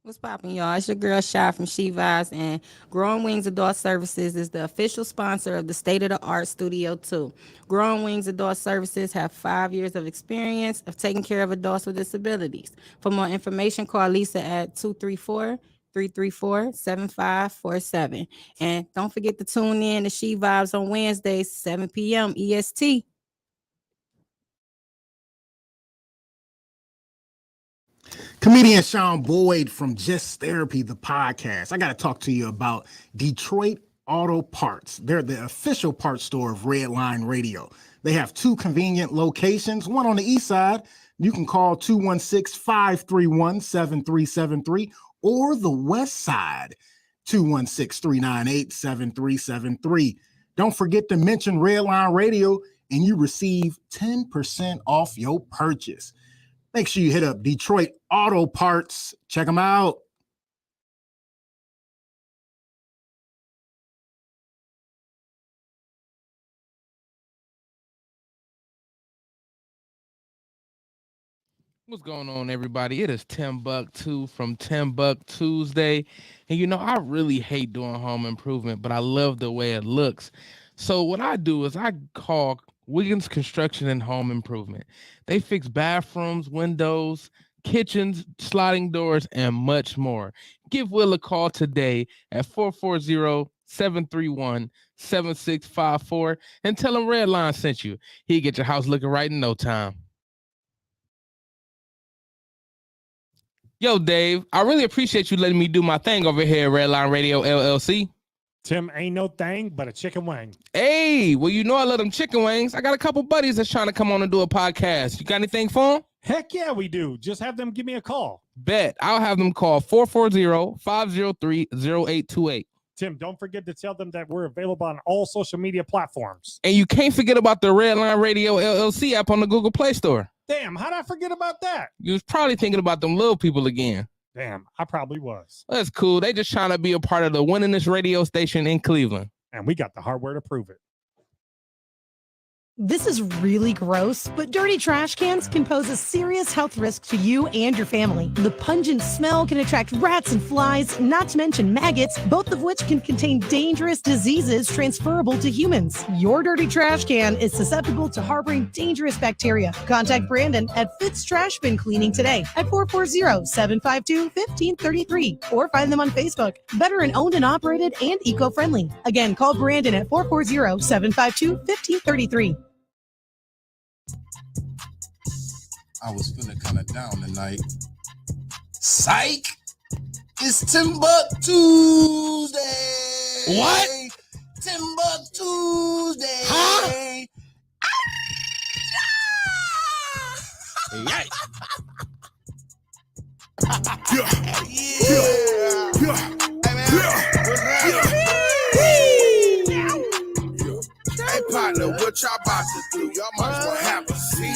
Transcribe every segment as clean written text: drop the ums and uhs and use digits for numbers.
What's poppin', y'all? It's your girl Shy from She Vibes, and Growing Wings Adult Services is the official sponsor of the State of the Art Studio 2. Growing Wings Adult Services have 5 years of experience of taking care of adults with disabilities. For more information, call Lisa at 234-334-7547. And don't forget to tune in to She Vibes on Wednesdays, 7 p.m. EST. Comedian Sean Boyd from Just Therapy, the podcast. I got to talk to you about Detroit Auto Parts. They're the official parts store of Redline Radio. They have two convenient locations, one on the east side. You can call 216-531-7373, or the west side, 216-398-7373. Don't forget to mention Redline Radio and you receive 10% off your purchase. Make sure you hit up Detroit Auto Parts. Check them out. What's going on, everybody? It is Timbuktu from TimbukTuesday. And I really hate doing home improvement, but I love the way it looks. So what I do is I call Wiggins Construction and Home Improvement. They fix bathrooms, windows, kitchens, sliding doors, and much more. Give Will a call today at 440-731-7654 and tell him Redline sent you. He'll get your house looking right in no time. Yo, Dave, I really appreciate you letting me do my thing over here at Redline Radio LLC. Tim, ain't no thing but a chicken wing. Hey, well, I love them chicken wings. I got a couple buddies that's trying to come on and do a podcast. You got anything for them? Heck yeah, we do. Just have them give me a call. Bet. I'll have them call 440-503-0828. Tim, don't forget to tell them that we're available on all social media platforms. And you can't forget about the Redline Radio LLC app on the Google Play Store. Damn, how'd I forget about that? You was probably thinking about them little people again. Damn, I probably was. That's cool. They just trying to be a part of the winningest radio station in Cleveland. And we got the hardware to prove it. This is really gross, but dirty trash cans can pose a serious health risk to you and your family. The pungent smell can attract rats and flies, not to mention maggots, both of which can contain dangerous diseases transferable to humans. Your dirty trash can is susceptible to harboring dangerous bacteria. Contact Brandon at Fitz Trash Bin Cleaning today at 440-752-1533 or find them on Facebook. Veteran owned and operated and eco-friendly. Again, call Brandon at 440-752-1533. I was feeling kind of down tonight. Psych! It's TimbukTuesday! What? TimbukTuesday! Huh? Yikes. Hey, partner, what y'all about to do? Y'all might as well have a seat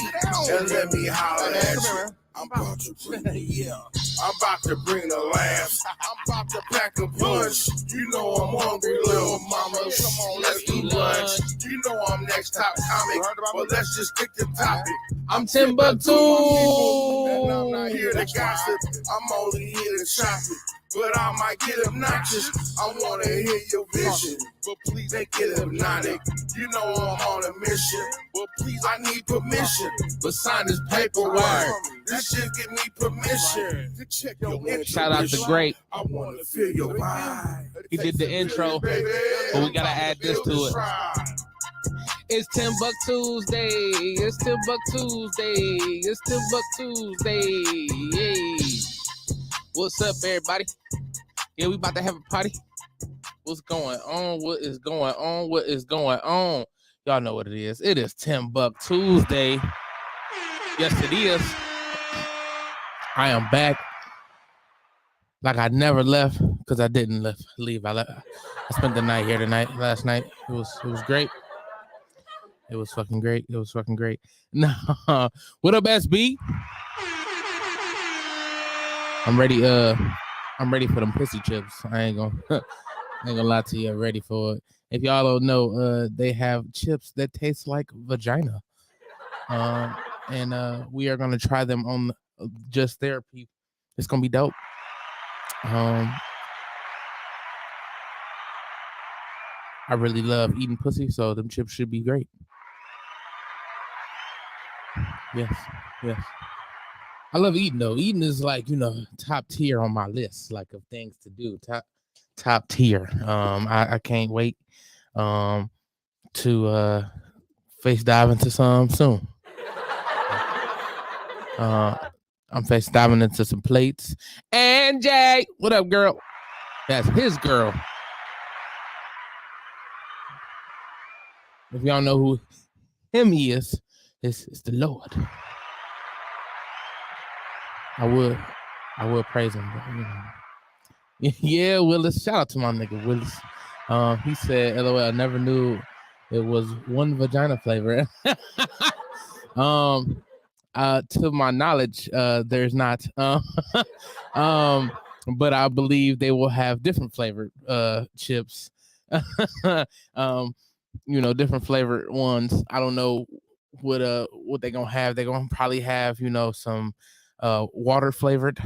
and let me holler at you. I'm about to bring the I'm about to bring the laughs. I'm about to pack a punch. You know I'm hungry, little mama. Come on, let's do lunch. You know I'm next top comic, but let's just pick the topic. I'm Timbuktu. And I'm not here to gossip. I'm only here to shop it. But I might get obnoxious. I want to hear your vision, but please make it hypnotic. You know I'm on a mission, but please I need permission. But sign this paperwork. This shit give me permission to check your intuition. Shout out to Great. I want to feel your vibe. He did the intro, but we gotta add this to it. It's TimbukTuesday. It's TimbukTuesday. It's TimbukTuesday. Yay. What's up, everybody? Yeah, we about to have a party. What's going on? What is going on? What is going on? Y'all know what it is. It is TimbukTuesday. Yes, it is. I am back. Like I never left, because I didn't leave. I spent the night here last night. It was great. It was fucking great. It was fucking great. Nah. What up, SB? I'm ready. I'm ready for them pissy chips. I ain't gonna lie to you. I'm ready for it. If y'all don't know, they have chips that taste like vagina, and we are gonna try them on Just Therapy. It's gonna be dope. I really love eating pussy, so them chips should be great. Yes. I love eating though. Eating is like, top tier on my list, like of things to do. Top tier. I can't wait to face dive into some soon. I'm face diving into some plates. And Jay, what up, girl? That's his girl. If y'all know who him is, it's the Lord. I would praise him, but, Yeah, Willis. Shout out to my nigga Willis. He said, "LOL, I never knew it was one vagina flavor." To my knowledge, there's not. But I believe they will have different flavored chips. Different flavored ones. I don't know what they're gonna have. They're gonna probably have, some water flavored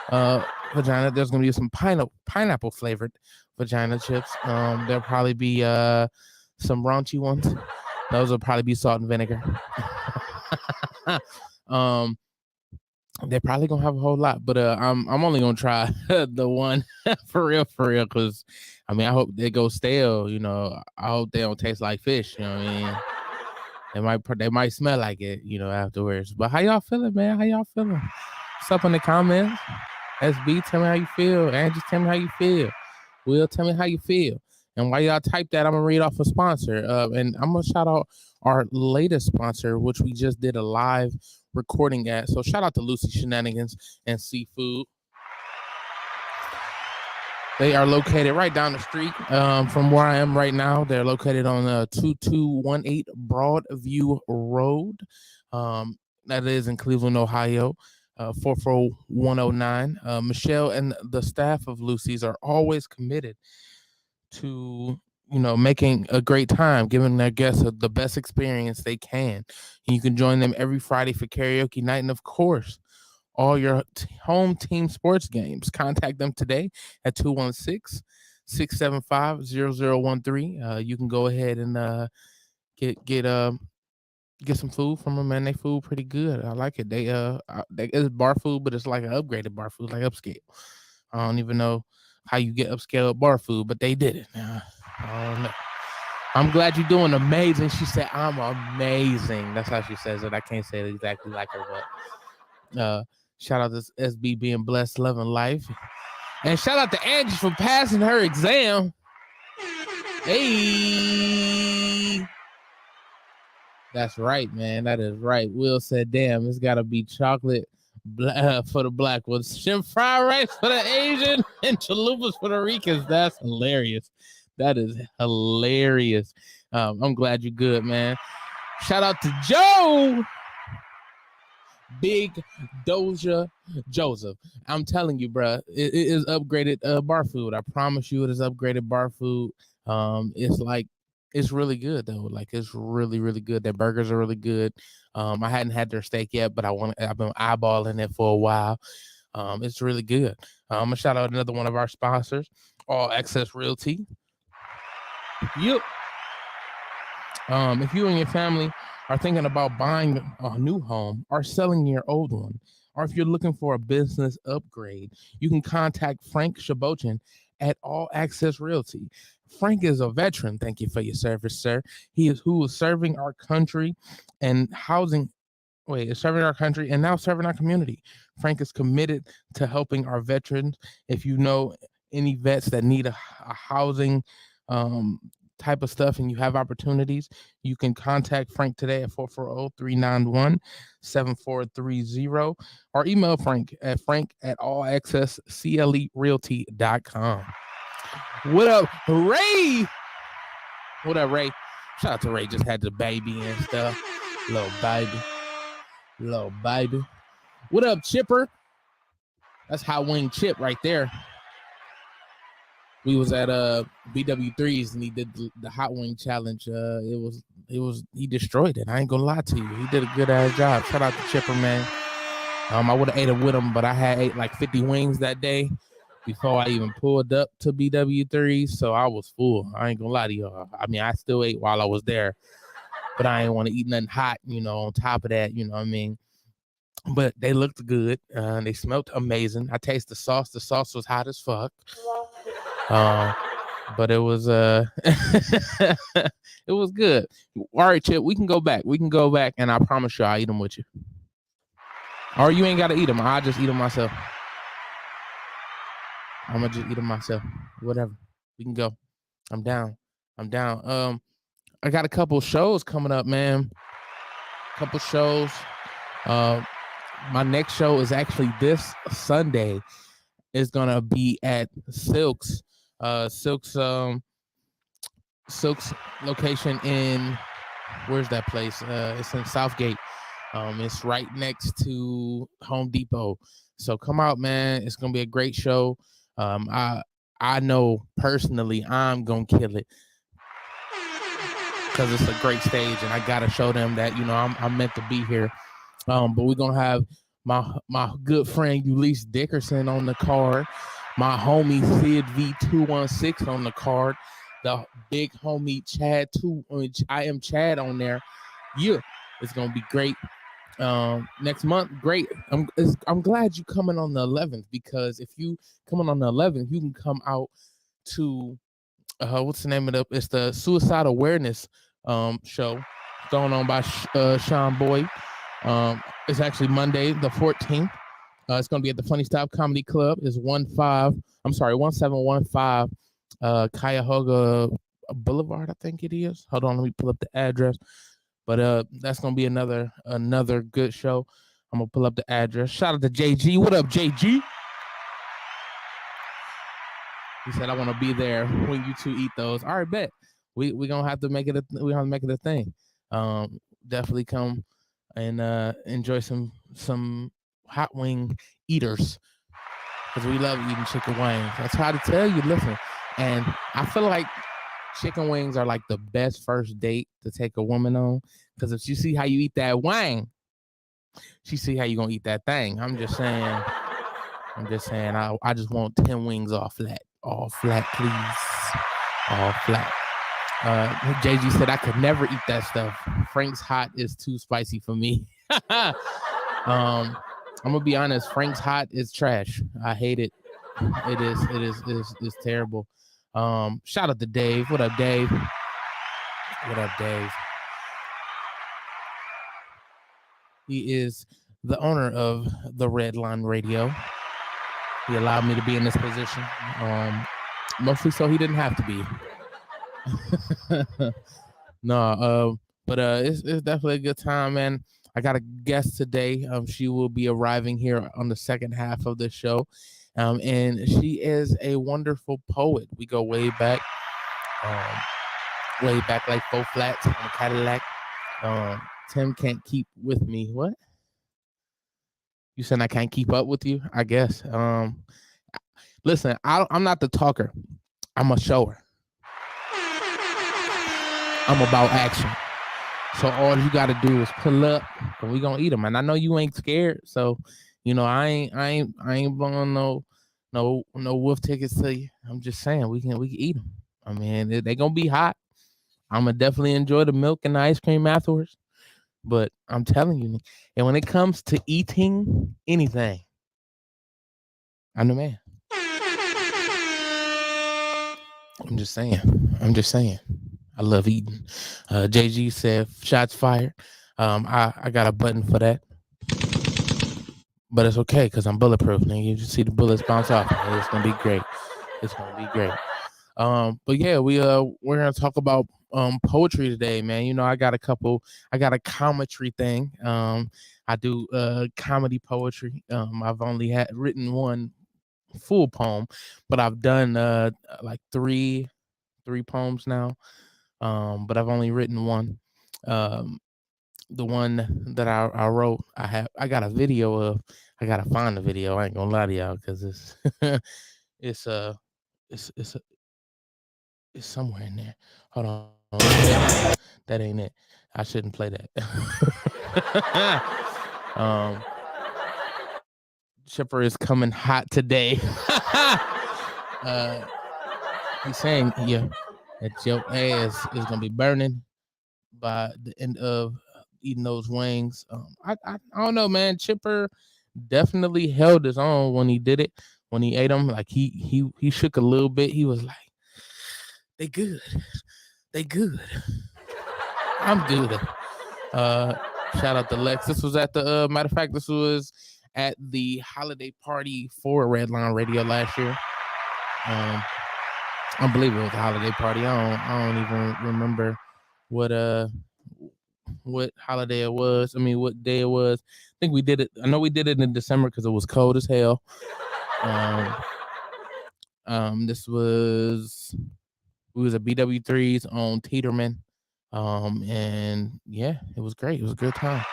vagina. There's gonna be some pineapple flavored vagina chips. There'll probably be some raunchy ones. Those will probably be salt and vinegar. They're probably gonna have a whole lot, but I'm only gonna try the one for real, because I hope they go stale. I hope they don't taste like fish. You know what I mean? They might smell like it, afterwards. But how y'all feeling, man? How y'all feeling? What's up in the comments? SB, tell me how you feel. Angie, tell me how you feel. Will, tell me how you feel. And while y'all type that, I'm gonna read off a sponsor. And I'm gonna shout out our latest sponsor, which we just did a live recording at. So shout out to Lucy Shenanigans and Seafood. They are located right down the street from where I am right now. They're located on 2218 Broadview Road. That is in Cleveland, Ohio. 44109. Michelle and the staff of Lucy's are always committed to making a great time, giving their guests the best experience they can. And you can join them every Friday for karaoke night, and of course, all your home team sports games. Contact them today at 216-675-0013. You can go ahead and get some food from them, man. They food pretty good. I like it. It's bar food, but it's like an upgraded bar food, like upscale. I don't even know how you get upscale bar food, but they did it. I don't know. I'm glad you're doing amazing. She said, I'm amazing. That's how she says it. I can't say it exactly like her, but shout out to SB being blessed, loving life. And shout out to Angie for passing her exam. Hey. That's right, man. That is right. Will said, damn, it's got to be chocolate for the black ones, shrimp fried rice for the Asian, and chalupas for the Ricans. That's hilarious. That is hilarious. I'm glad you're good, man. Shout out to Joe. Big Doja Joseph. I'm telling you, bro, it is upgraded bar food. I promise you it is upgraded bar food. It's really good though. Like, it's really, really good. Their burgers are really good. I hadn't had their steak yet, but I've been eyeballing it for a while. It's really good. I'm gonna shout out another one of our sponsors, All Access Realty. Yep. If you and your family are thinking about buying a new home or selling your old one, or if you're looking for a business upgrade, you can contact Frank Shabochin at All Access Realty. Frank is a veteran. Thank you for your service, sir. Who is serving our country and serving our country and now serving our community. Frank is committed to helping our veterans. If you know any vets that need a housing type of stuff and you have opportunities, you can contact Frank today at 440-391-7430 or email Frank at allaccessclerealty.com. What up, Ray? What up, Ray? Shout out to Ray. Just had the baby and stuff. Little baby. What up, Chipper? That's Hot Wing Chip right there. We was at BW3's and he did the Hot Wing Challenge. He destroyed it. I ain't gonna lie to you. He did a good ass job. Shout out to Chipper, man. I would have ate it with him, but I had ate like 50 wings that day. before I even pulled up to BW3, so I was full. I ain't gonna lie to y'all. I mean, I still ate while I was there, but I ain't want to eat nothing hot, on top of that, you know what I mean? But they looked good. They smelled amazing. I tasted the sauce. The sauce was hot as fuck. But it was it was good. All right, Chip, we can go back. And I promise you I'll eat them with you. Or you ain't got to eat them. I'll just eat them myself. I'm going to just eat them myself. Whatever. We can go. I'm down. I got a couple shows coming up, man. Couple shows. My next show is actually this Sunday. It's going to be at Silk's. Silk's location in, where's that place? It's in Southgate. It's right next to Home Depot. So come out, man. It's gonna be a great show. I know personally I'm gonna kill it because it's a great stage, and I gotta show them that I'm meant to be here. But we're gonna have my good friend Ulysses Dickerson on the card, my homie Sid V216 on the card, the big homie Chad I am Chad on there. Yeah, it's gonna be great. Next month, great. I'm glad you coming on the 11th, because if you coming on the 11th, you can come out to what's the name of it's the Suicide Awareness show going on by Sean Boyd. It's actually Monday the 14th. It's going to be at the Funny Stop Comedy Club. It's 1715 Cuyahoga Boulevard, I think it is. Hold on, let me pull up the address. But that's going to be another good show. I'm going to pull up the address. Shout out to JG. What up, JG? He said, I want to be there when you two eat those. All right, bet. We going to have to make it a thing. Definitely come and enjoy some hot wing eaters, because we love eating chicken wings. I try to tell you, listen, and I feel like chicken wings are like the best first date to take a woman on, because if you see how you eat that wing, she see how you gonna eat that thing. I'm just saying. I just want 10 wings all flat, please, all flat. JG said I could never eat that stuff. Frank's hot is too spicy for me. I'm gonna be honest. Frank's hot is trash. I hate it. It is terrible. Shout out to Dave. What up, Dave? He is the owner of the Red Line Radio. He allowed me to be in this position, mostly so he didn't have to be. But it's definitely a good time, man. I got a guest today. She will be arriving here on the second half of the show. And she is a wonderful poet. We go way back like 4 flats on a Cadillac. Tim can't keep with me. What? You said I can't keep up with you? I guess. Listen, I'm not the talker. I'm a shower. I'm about action. So all you got to do is pull up, and we gonna eat them. And I know you ain't scared, so I ain't blowing no wolf tickets to you. I'm just saying we can eat them. I mean, they gonna be hot. I'm gonna definitely enjoy the milk and the ice cream afterwards. But I'm telling you, and when it comes to eating anything, I'm the man. I'm just saying. I love eating. JG said shots fired. I got a button for that, but it's okay because I'm bulletproof. And you just see the bullets bounce off. It's gonna be great. But yeah, we're gonna talk about poetry today, man. I got a commentary thing. I do comedy poetry. I've only written one full poem, but I've done like three poems now. But I've only written one. The one that I wrote, I got a video of. I gotta find the video. I ain't gonna lie to y'all because it's somewhere in there. Hold on. That ain't it. I shouldn't play that. Chipper is coming hot today. He's saying, yeah, that your ass is gonna be burning by the end of eating those wings. I don't know, man. Chipper definitely held his own when he did it. When he ate them, like he shook a little bit. He was like, "They good, they good. I'm good." Shout out to Lex. This was at the matter of fact, this was at the holiday party for Redline Radio last year. I believe it was a holiday party. I don't even remember what holiday it was. I mean, what day it was. I think we did it. I know we did it in December because it was cold as hell. This was we was at BW3's on Teeterman. And yeah, it was great. It was a good time.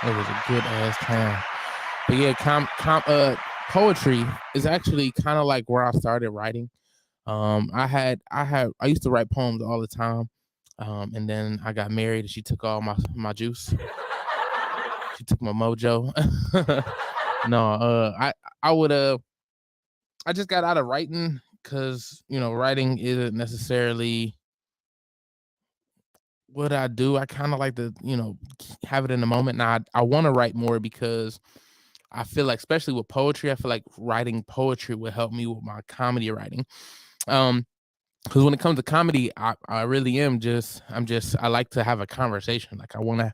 It was a good ass time. But yeah, poetry is actually kind of like where I started writing. I used to write poems all the time. And then I got married and she took all my juice. She took my mojo. No, I just got out of writing because, writing isn't necessarily what I do. I kind of like to, have it in the moment. Now I want to write more because I feel like, especially with poetry, I feel like writing poetry would help me with my comedy writing. Because when it comes to comedy, I really am I like to have a conversation. Like I want to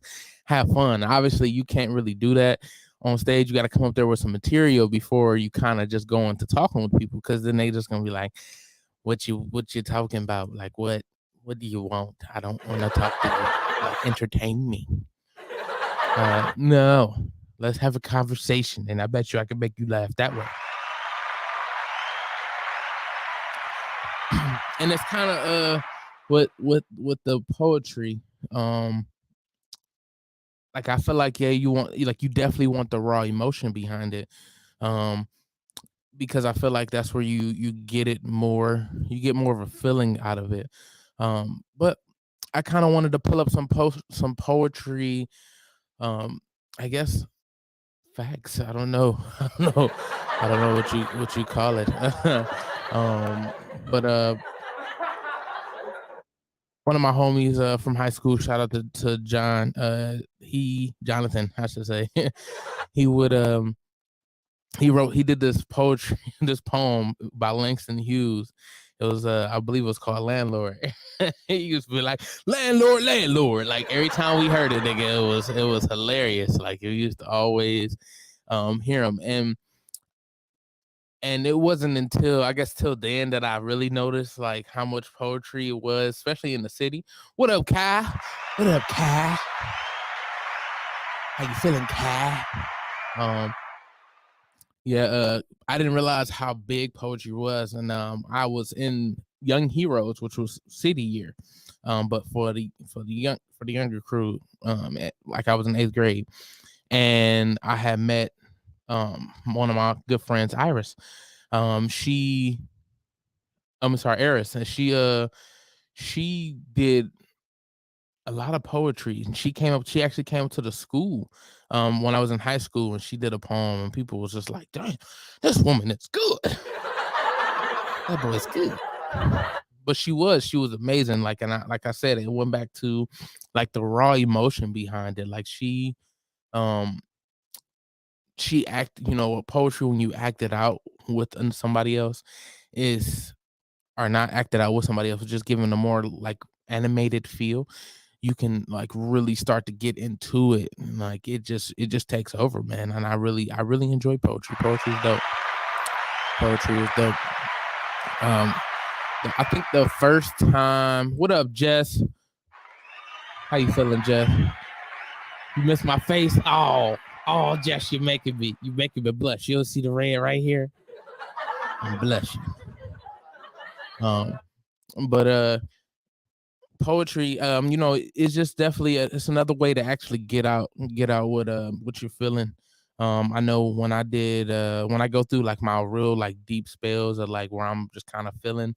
have fun. Obviously, you can't really do that on stage. You got to come up there with some material before you kind of just go into talking with people, because then they just gonna be like, what you talking about? Like what do you want? I don't want to talk to you. Like, entertain me. No, let's have a conversation, and I bet you I can make you laugh that way. And it's kind of with the poetry, like I feel like you definitely want the raw emotion behind it, because I feel like that's where you get it more. You get more of a feeling out of it. But I kind of wanted to pull up some poetry. I guess facts. I don't know. I don't know what you call it. But one of my homies from high school, shout out to John. Jonathan, I should say. he did this poetry, this poem by Langston Hughes. It was I believe it was called Landlord. He used to be like, landlord, landlord. Like every time we heard it, nigga, it was hilarious. Like you used to always hear him. And it wasn't until, I guess, till then that I really noticed like how much poetry it was, especially in the city. What up, Kai? What up, Kai? How you feeling, Kai? Yeah, I didn't realize how big poetry was, and I was in Young Heroes, which was city year, but for the younger crew, like I was in 8th grade, and I had met one of my good friends, Iris. I'm sorry, Eris, and she did a lot of poetry, and she actually came up to the school when I was in high school, and she did a poem, and people was just like, dang, this woman is good. That boy's good. But she was amazing. Like, and like I said, it went back to like the raw emotion behind it. Like she poetry, when you act it out with somebody else, or not acted out with somebody else, just giving a more like animated feel, you can like really start to get into it, and like it just takes over, man. And I really enjoy poetry. Poetry is dope. Poetry is dope. I think the first time, what up, Jess? How you feeling, Jess? You missed my face? Oh, Jess, you're making me blush. You'll see the red right here. I'm blushing. But poetry, it's just definitely it's another way to actually get out what you're feeling. I know when I go through like my real like deep spells, or like where I'm just kind of feeling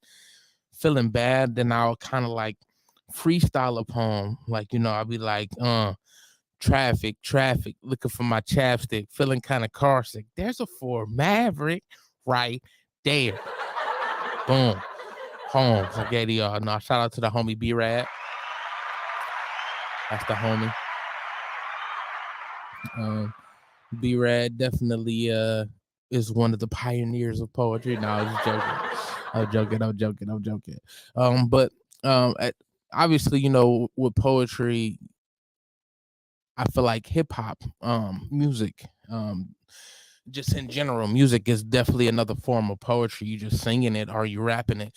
bad, then I'll kind of like freestyle a poem. Like, I'll be like, traffic, looking for my chapstick, feeling kind of car sick. There's a Ford Maverick right there. Boom. Homes. I gave y'all. No, shout out to the homie B-Rad. That's the homie. B-Rad definitely is one of the pioneers of poetry. No, I was joking. But obviously, you know, with poetry, I feel like hip hop, music, just in general, music is definitely another form of poetry. You just singing it or you rapping it.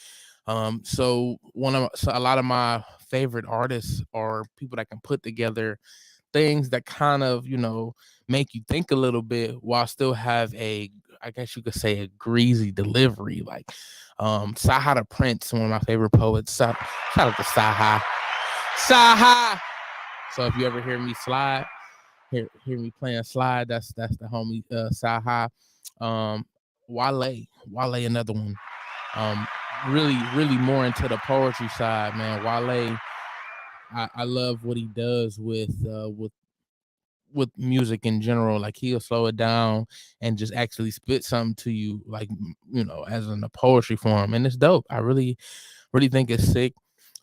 So a lot of my favorite artists are people that can put together things that kind of, you know, make you think a little bit while still have I guess you could say, a greasy delivery. Like Saha the Prince, one of my favorite poets. Shout out to Saha. So if you ever hear me slide, hear me playing slide, that's the homie Saha. Wale, another one. Really more into the poetry side, man. Wale, I love what he does with music in general. Like, he'll slow it down and just actually spit something to you, like, you know, as in a poetry form, and it's dope. I really think it's sick.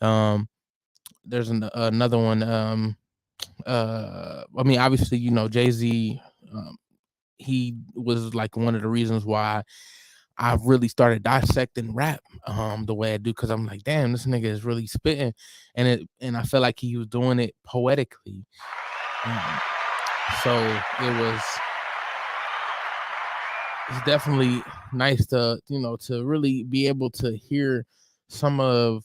There's another one. I mean, obviously, you know, Jay-Z. He was like one of the reasons why I really started dissecting rap the way I do, because I'm like, damn, this nigga is really spitting, and I feel like he was doing it poetically. So it's definitely nice to, you know, to really be able to hear some of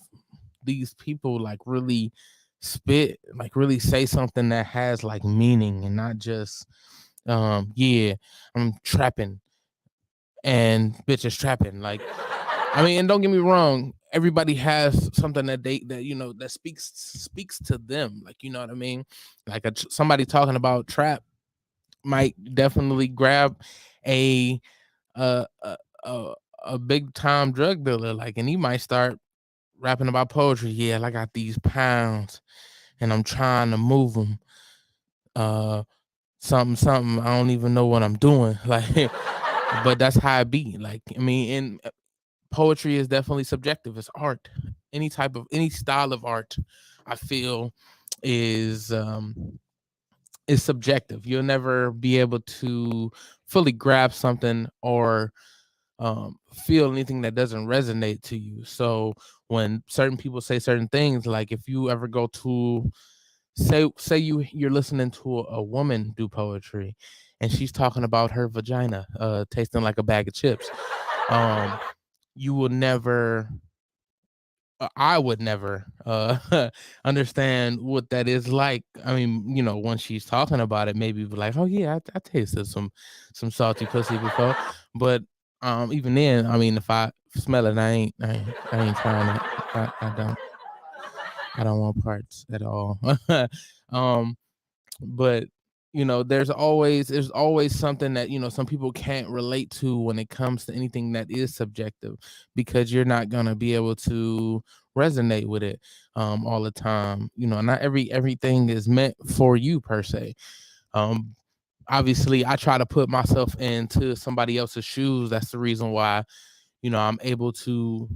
these people like really spit, like really say something that has like meaning, and not just yeah, I'm trapping and bitches trapping. Like, I mean, and don't get me wrong, everybody has something that you know, that speaks to them. Like, you know what I mean? Like somebody talking about trap might definitely grab a a a big time drug dealer, like, and he might start rapping about poetry. Yeah, I got these pounds and I'm trying to move them. Something. I don't even know what I'm doing. Like, but that's how it be. Like, I mean, and poetry is definitely subjective. It's art. Any style of art, I feel, is subjective. You'll never be able to fully grasp something or feel anything that doesn't resonate to you. So when certain people say certain things, like if you ever go to say you're listening to a woman do poetry and she's talking about her vagina tasting like a bag of chips, you will never I would never understand what that is like. I mean, you know, when she's talking about it, maybe be like, oh yeah, I tasted some salty pussy before. But even then, I mean, if I smell it, I ain't trying it. I don't want parts at all. But you know, there's always something that, you know, some people can't relate to when it comes to anything that is subjective, because you're not gonna be able to resonate with it all the time. You know, not everything is meant for you per se. Obviously I try to put myself into somebody else's shoes. That's the reason why, you know, I'm able to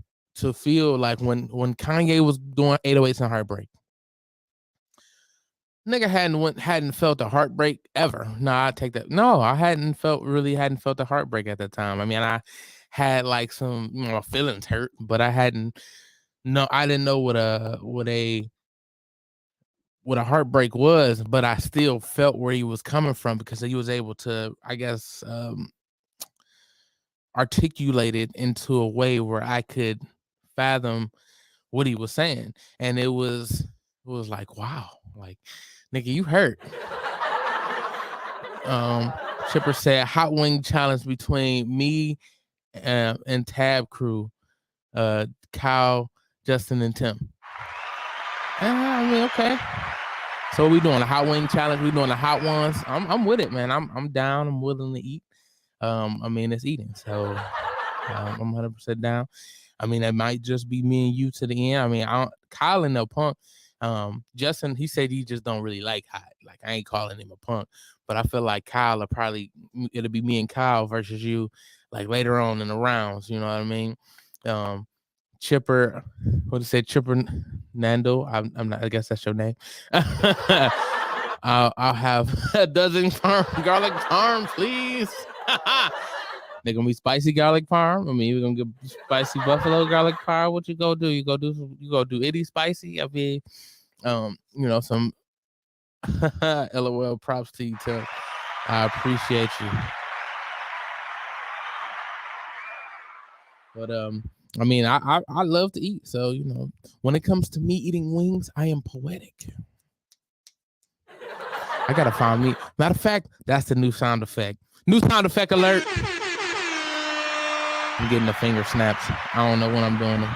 feel like when Kanye was doing 808s and Heartbreak, nigga hadn't felt a heartbreak ever. No, I take that. No, I hadn't felt a heartbreak at that time. I mean, I had like some, you know, feelings hurt, but I hadn't. No, I didn't know what a heartbreak was, but I still felt where he was coming from, because he was able to, I guess, articulate it into a way where I could fathom what he was saying, and it was like, wow, like, nigga, you hurt. Chipper said hot wing challenge between me and Tab Crew, Kyle, Justin, and Tim. I mean, okay. So what we doing? A hot wing challenge? We doing the hot ones? I'm with it, man. I'm down. I'm willing to eat. I mean, it's eating, so I'm 100% down. I mean, it might just be me and you to the end. I mean, Kyle and no Punk, Justin, he said he just don't really like hot. Like, I ain't calling him a punk, but I feel like Kyle it'll be me and Kyle versus you, like later on in the rounds. You know what I mean? Chipper, what did it say? Chipper Nando. I'm not. I guess that's your name. I'll have a dozen garlic parm, please. They're gonna be spicy garlic parm. I mean, we're gonna get spicy buffalo garlic parm. What you go do? You go do itty spicy. I mean, some LOL. Props to you, Tim. I appreciate you. But I mean, I love to eat. So, when it comes to me eating wings, I am poetic. I gotta find me. Matter of fact, that's the new sound effect. New sound effect alert. I'm getting the finger snaps. I don't know when I'm doing them.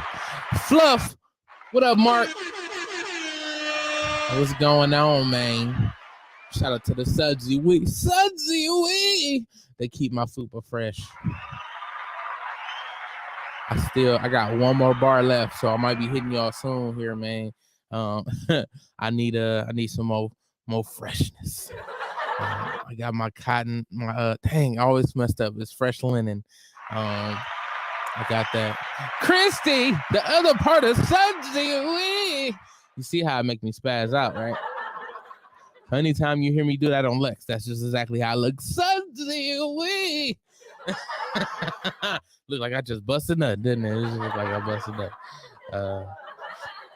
Fluff, what up, Mark? What's going on, man? Shout out to the Sudsy Wee. Sudsy Wee! They keep my fupa fresh. I got one more bar left, so I might be hitting y'all soon here, man. I need some more freshness. I got my cotton, I always messed up. It's fresh linen. I got that. Christy, the other part of Sudsy. You see how it make me spaz out, right? Anytime you hear me do that on Lex, that's just exactly how I look. Sudsy. Look like I just busted a nut, didn't it? It just looked like I busted a nut.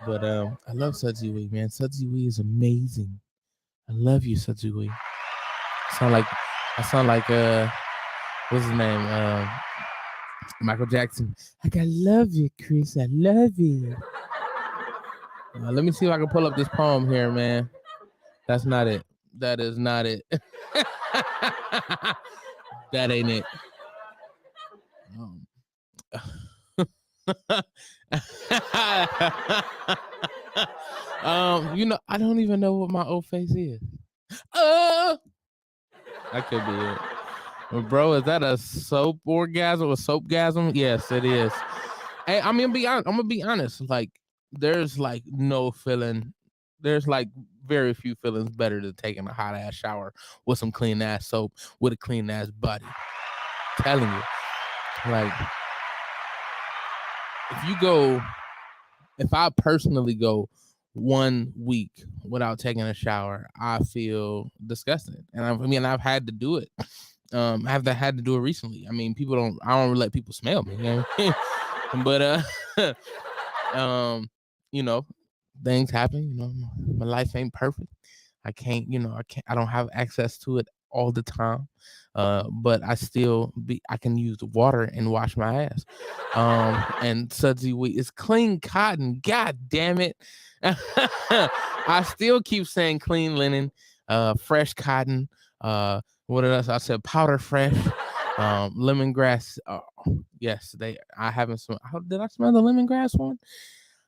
But I love Sudsy Wee, man. Sudsy Wee is amazing. I love you, Sudsy Wee. I sound like what's his name? Michael Jackson. Like, I love you, Chris. I love you. Let me see if I can pull up this poem here, man. That's not it. That is not it. That ain't it. I don't even know what my old face is. That could be it. Well, bro, is that a soap orgasm or soapgasm? Yes, it is. Hey, I'm gonna be honest. Like, there's like no feeling. There's like very few feelings better than taking a hot ass shower with some clean ass soap with a clean ass body. I'm telling you, like, if I personally go 1 week without taking a shower, I feel disgusted. And I've had to do it. I've had to do it recently. I mean, I don't let people smell me. You know what I mean? But things happen. My life ain't perfect. I don't have access to it all the time. But I can use the water and wash my ass. And Sudsy Wee is clean cotton. God damn it. I still keep saying clean linen, fresh cotton. What else? I said powder fresh, lemongrass. Oh, yes, I haven't smelled. Did I smell the lemongrass one?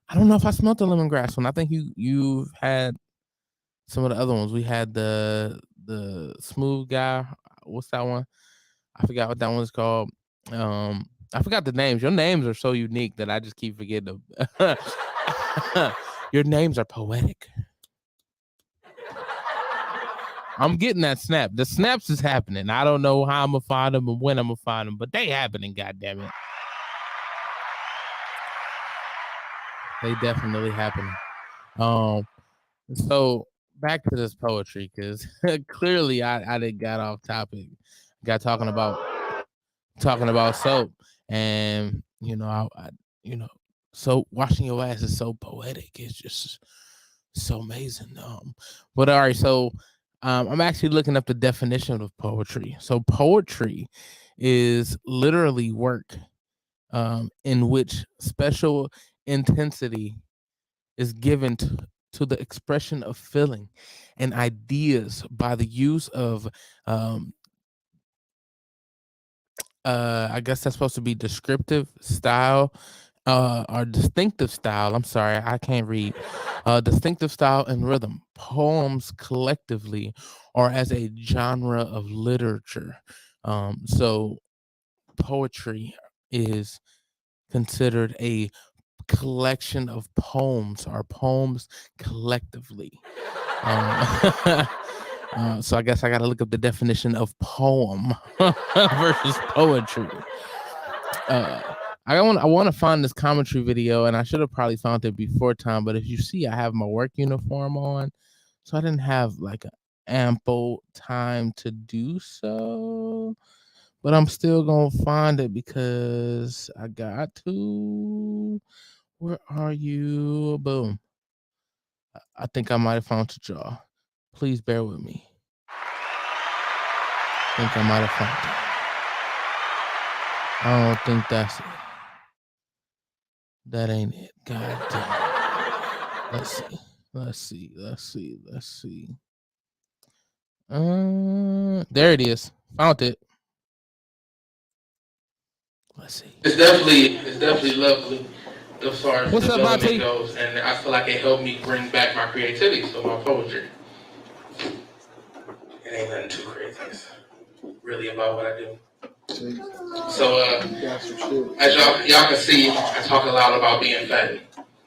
I don't know if I smelled the lemongrass one. I think you've had some of the other ones. We had the smooth guy. What's that one? I forgot what that one's called. I forgot the names. Your names are so unique that I just keep forgetting them. Your names are poetic. I'm getting that snap. The snaps is happening. I don't know how I'm gonna find them and when I'm gonna find them, but they happening. God damn it, they definitely happening. So back to this poetry, because clearly I didn't got off topic. Got talking about soap, and so washing your ass is so poetic. It's just so amazing. But all right, so I'm actually looking up the definition of poetry. So poetry is literally work in which special intensity is given to the expression of feeling and ideas by the use of I guess that's supposed to be descriptive style or distinctive style. I'm sorry, I can't read. Distinctive style and rhythm, poems collectively or as a genre of literature. So poetry is considered a collection of poems or poems collectively. So I guess I got to look up the definition of poem versus poetry. I want to find this commentary video, and I should have probably found it before time. But if you see, I have my work uniform on, so I didn't have like ample time to do so. But I'm still gonna find it because I got to. Where are you? Boom. I think I might have found it, y'all. Please bear with me. I think I might have found it. I don't think that's it. That ain't it. God damn. Let's see. There it is. Found it. Let's see. It's definitely lovely as far as What's up, development Monty? goes, and I feel like it helped me bring back my creativity, so my poetry. It ain't nothing too crazy. It's really about what I do. So, as y'all can see, I talk a lot about being fat.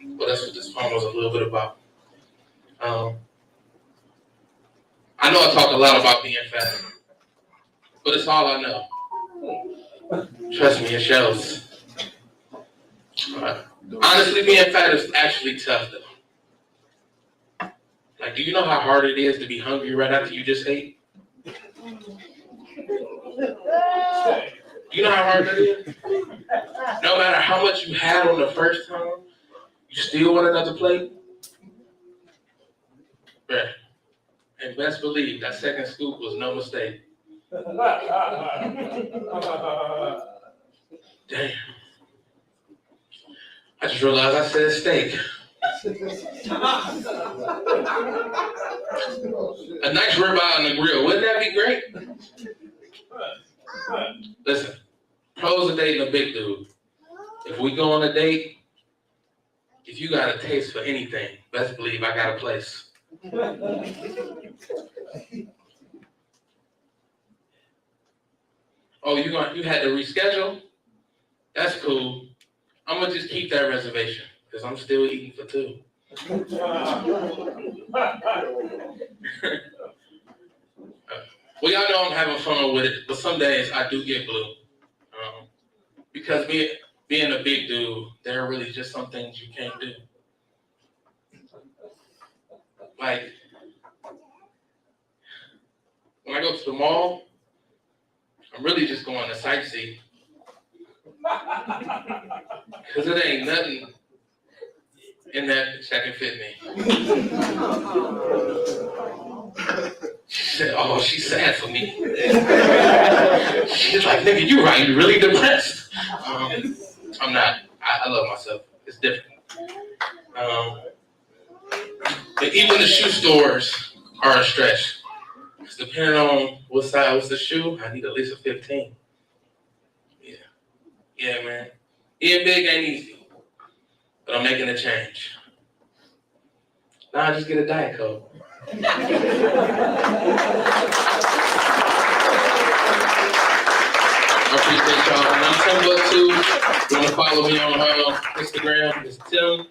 Well, that's what this poem was a little bit about. I know I talk a lot about being fat, but it's all I know. Trust me, it shows. Honestly, being fat is actually tough, though. Like, do you know how hard it is to be hungry right after you just ate? Do you know how hard that is? No matter how much you had on the first time, you still want another plate? Right. And best believe that second scoop was no mistake. Damn. I just realized I said steak. A nice ribeye on the grill, wouldn't that be great? Listen, pros of dating a big dude. If we go on a date, if you got a taste for anything, best believe I got a place. Oh, you had to reschedule? That's cool. I'm gonna just keep that reservation because I'm still eating for two. Well, y'all know I'm having fun with it, but some days I do get blue. Because being a big dude, there are really just some things you can't do. Like, when I go to the mall, I'm really just going to sightsee. Because it ain't nothing in that that can fit me. She said, oh, she's sad for me. She's like, nigga, you right, you're really depressed. I'm not. I love myself. It's different. But even the shoe stores are a stretch. Because depending on what size was the shoe, I need at least a 15. Yeah, man. Being big ain't easy. But I'm making a change. Now I just get a Diet Coke. I appreciate y'all. And I'm TimbukTuesday. You want to follow me on Instagram? It's Tim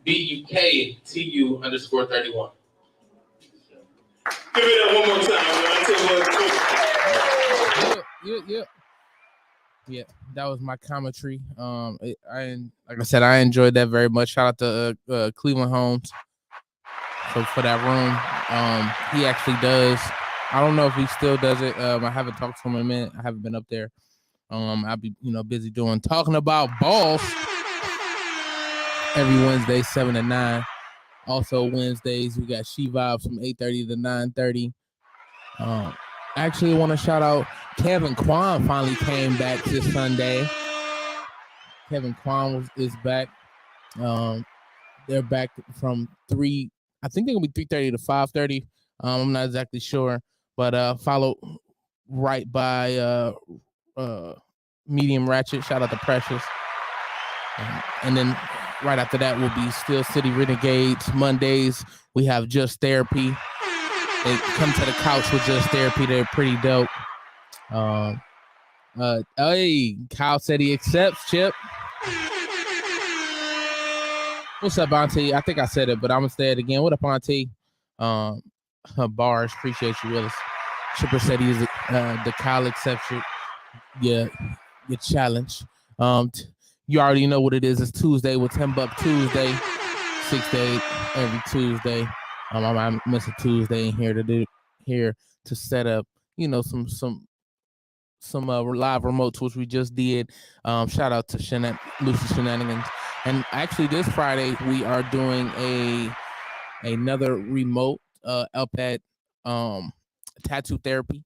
BUKTU_31. Give it up one more time, man. Yeah, that was my commentary. Like I said, I enjoyed that very much. Shout out to Cleveland Holmes for that room. He actually does. I don't know if he still does it. I haven't talked to him in a minute. I haven't been up there. I'll be busy talking about balls every Wednesday 7 to 9. Also Wednesdays we got She Vibes from 8:30 to 9:30. Actually, I want to shout out Kevin Kwan finally came back this Sunday. Kevin Kwan is back. They're back from 3. I think they're gonna be 3:30 to 5:30. I'm not exactly sure, but follow right by Medium Ratchet. Shout out to Precious. And then right after that will be Steel City Renegades. Mondays we have Just Therapy. They come to the couch with Just Therapy. They're pretty dope. Hey, Kyle said he accepts, Chip. What's up, Auntie? I think I said it, but I'm gonna say it again. What up, Auntie? Bars, appreciate you, Willis. Chipper said he's the Kyle accepts your challenge. You already know what it is. It's Tuesday with TimbukTuesday, 6 to 8 every Tuesday. I miss a Tuesday in here to set up, some live remotes, which we just did. Shout out to Lucy Shenanigans. And actually, this Friday we are doing another remote up at tattoo therapy.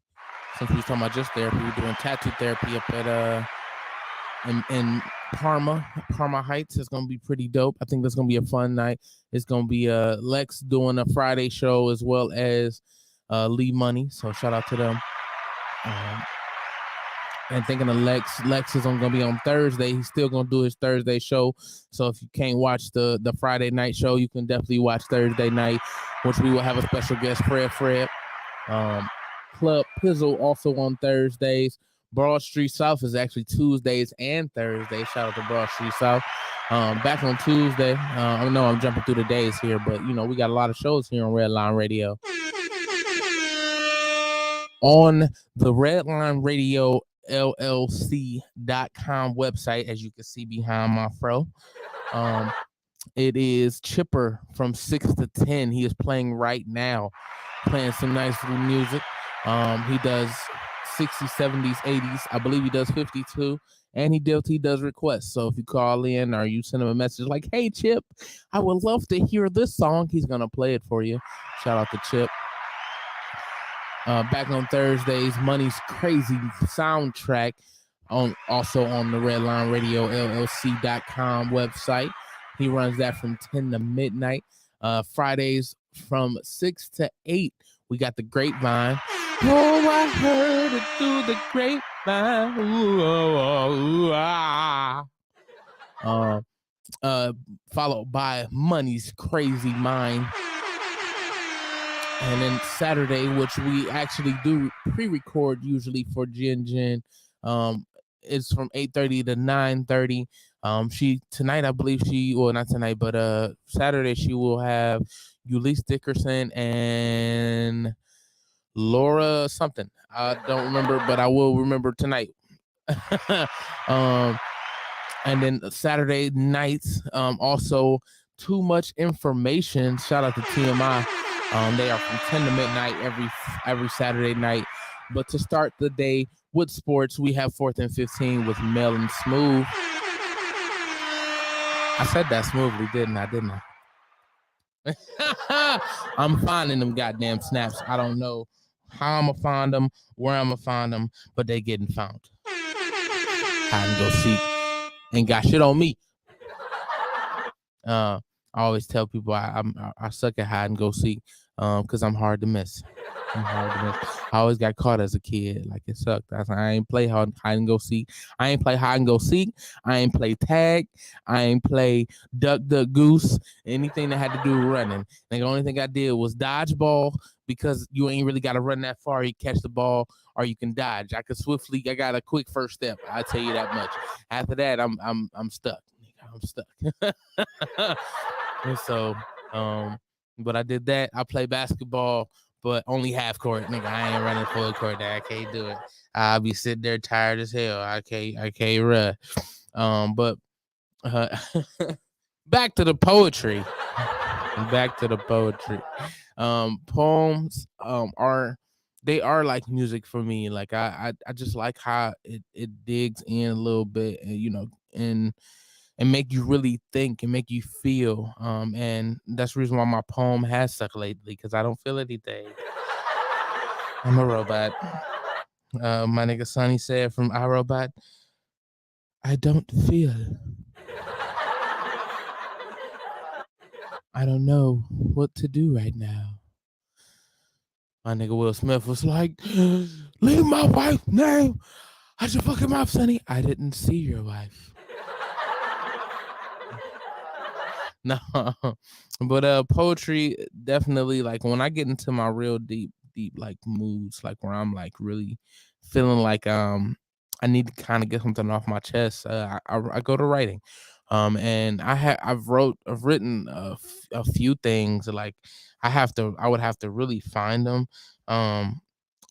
Since we were talking about just therapy, we're doing tattoo therapy up at in Parma Heights. It's gonna be pretty dope. I think that's gonna be a fun night. It's gonna be Lex doing a Friday show as well as Lee Money. So shout out to them. And thinking of Lex is gonna be on Thursday. He's still gonna do his Thursday show. So if you can't watch the Friday night show, you can definitely watch Thursday night, which we will have a special guest, Fred. Club Pizzle also on Thursdays. Broad Street South is actually Tuesdays and Thursdays. Shout out to Broad Street South. Back on Tuesday. I know I'm jumping through the days here, but we got a lot of shows here on Redline Radio. On the Redline Radio LLC.com website, as you can see behind my fro. It is Chipper from 6 to 10. He is playing right now, playing some nice little music. He does 60s, 70s, 80s. I believe he does 52, and he does requests. So if you call in or you send him a message like, "Hey Chip, I would love to hear this song," he's gonna play it for you. Shout out to Chip. Back on Thursdays, Money's Crazy soundtrack also on the Redline Radio LLC.com website. He runs that from 10 to midnight. Fridays from 6 to 8, we got the Grapevine. Oh, I heard it through the grapevine. Ooh, oh, oh, ah. Followed by Money's Crazy Mind. And then Saturday, which we actually do pre-record usually for Jin, it's from 8:30 to 9:30. Tonight, I believe not tonight, but Saturday she will have Ulysses Dickerson and Laura something. I don't remember, but I will remember tonight. And then Saturday nights, also Too Much Information. Shout out to TMI. They are from 10 to midnight every Saturday night. But to start the day with sports, we have 4th and 15 with Mel and Smooth. I said that smoothly, didn't I? I'm finding them goddamn snaps. I don't know how I'm going to find them, where I'm going to find them, but they getting found. Hide and go seek. Ain't got shit on me. I always tell people I suck at hide and go seek because I'm hard to miss. I always got caught as a kid. Like, it sucked. I ain't play hide and go seek. I ain't play hide and go seek. I ain't play tag. I ain't play duck goose. Anything that had to do with running. And the only thing I did was dodgeball, because you ain't really got to run that far. You catch the ball or you can dodge. I got a quick first step. I'll tell you that much. After that, I'm stuck. I'm stuck. And so, but I did that. I play basketball, but only half court. Nigga, I ain't running full court. I can't do it. I'll be sitting there tired as hell. I can't run. But back to the poetry. Poems are like music for me. Like I just like how it digs in a little bit, and make you really think and make you feel. And that's the reason why my poem has stuck lately, because I don't feel anything. I'm a robot. My nigga Sonny said from iRobot, I don't feel. I don't know what to do right now. My nigga Will Smith was like, leave my wife's name out your fucking mouth, Sonny. I didn't see your wife. No, but poetry definitely, like, when I get into my real deep like moods, like where I'm like really feeling like I need to kind of get something off my chest, I go to writing. And I've written a few things. Like I would have to really find them,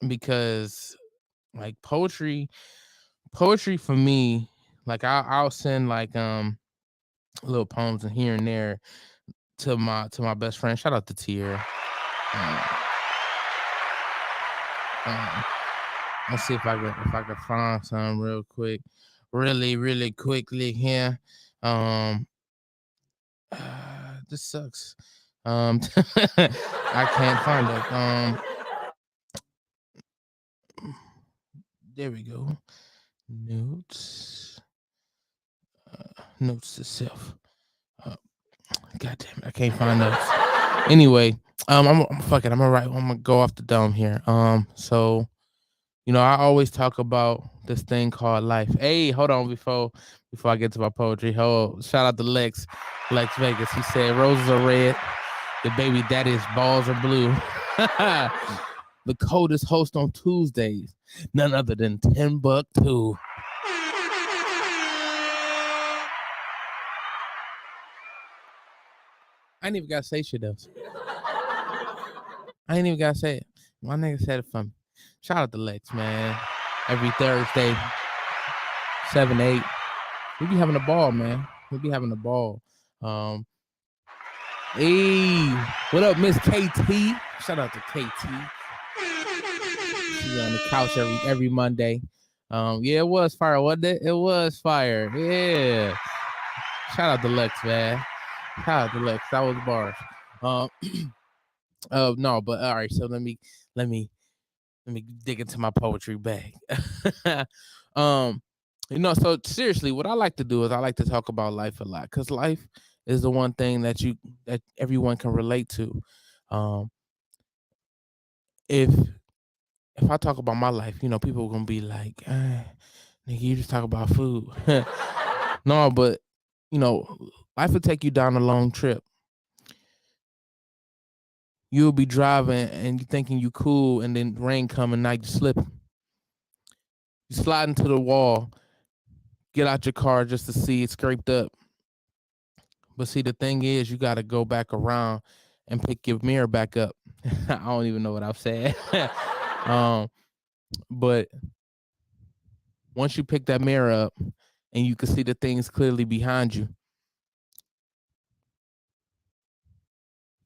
because like poetry for me, like I'll send like little poems and here and there to my best friend. Shout out to Tier. Um, um, let's see if I can find some real quick, really quickly here. This sucks. I can't find it. There we go. Notes. Notes to self. God damn it, I can't find notes. Anyway, I'm fuck it. I'm gonna go off the dome here. So I always talk about this thing called life. Hey, hold on before I get to my poetry. Shout out to Lex Vegas. He said roses are red, the baby daddy's balls are blue. The coldest host on Tuesdays, none other than Timbuktu. I ain't even gotta say shit else. I ain't even gotta say it. My nigga said it for me. Shout out to Lex, man. Every Thursday, 7, 8. We be having a ball, man. We be having a ball. Hey, what up, Miss KT? Shout out to KT. She on the couch every Monday. Yeah, it was fire, wasn't it? It was fire. Yeah. Shout out to Lex, man. Shout out to Lex. That was bars. No, but all right. So let me dig into my poetry bag. So seriously, what I like to do is I like to talk about life a lot, because life is the one thing that everyone can relate to. If I talk about my life, people are gonna be like, nigga, you just talk about food. No, but life will take you down a long trip. You'll be driving and you thinking you cool, and then rain come and now you slipping. You slide into the wall, get out your car just to see it scraped up. But see, the thing is, you got to go back around and pick your mirror back up. I don't even know what I've said. But once you pick that mirror up and you can see the things clearly behind you,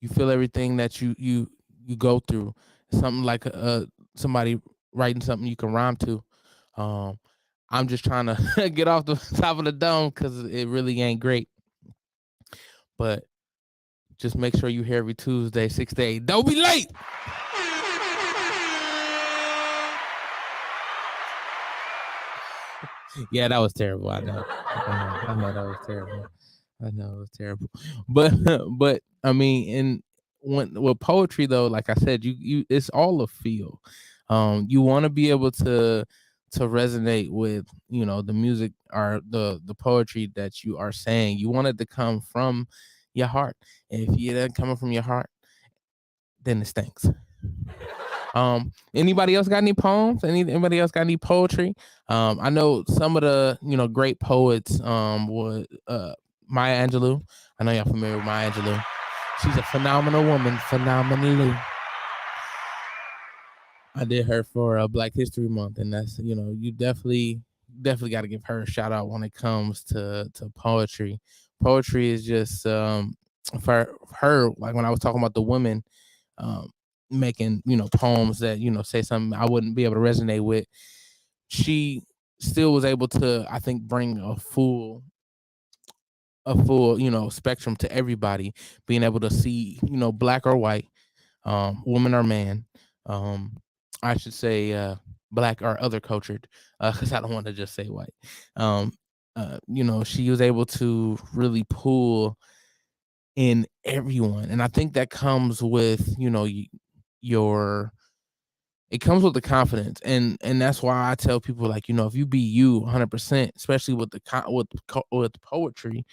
you feel everything that you go through. Something like somebody writing something you can rhyme to. I'm just trying to get off the top of the dome because it really ain't great. But just make sure you here every Tuesday, 6 to 8. Don't be late. Yeah, that was terrible. I know that was terrible. I know it was terrible. But I mean, with poetry though, like I said, you it's all a feel. You want to be able to resonate with the music or the poetry that you are saying. You want it to come from your heart. And if it doesn't come from your heart, then it stinks. Anybody else got any poems? Anybody else got any poetry? I know some of the great poets was Maya Angelou. I know y'all familiar with Maya Angelou. She's a phenomenal woman, phenomenally. I did her for Black History Month, and that's you definitely got to give her a shout out when it comes to poetry. Poetry is just for her, like when I was talking about the women making poems that say something I wouldn't be able to resonate with. She still was able to, I think, bring a full spectrum to everybody, being able to see black or white, woman or man, I should say black or other cultured, because I don't want to just say white. She was able to really pull in everyone, and I think that comes with it comes with the confidence, and that's why I tell people, like, if you be you 100%, especially with with poetry,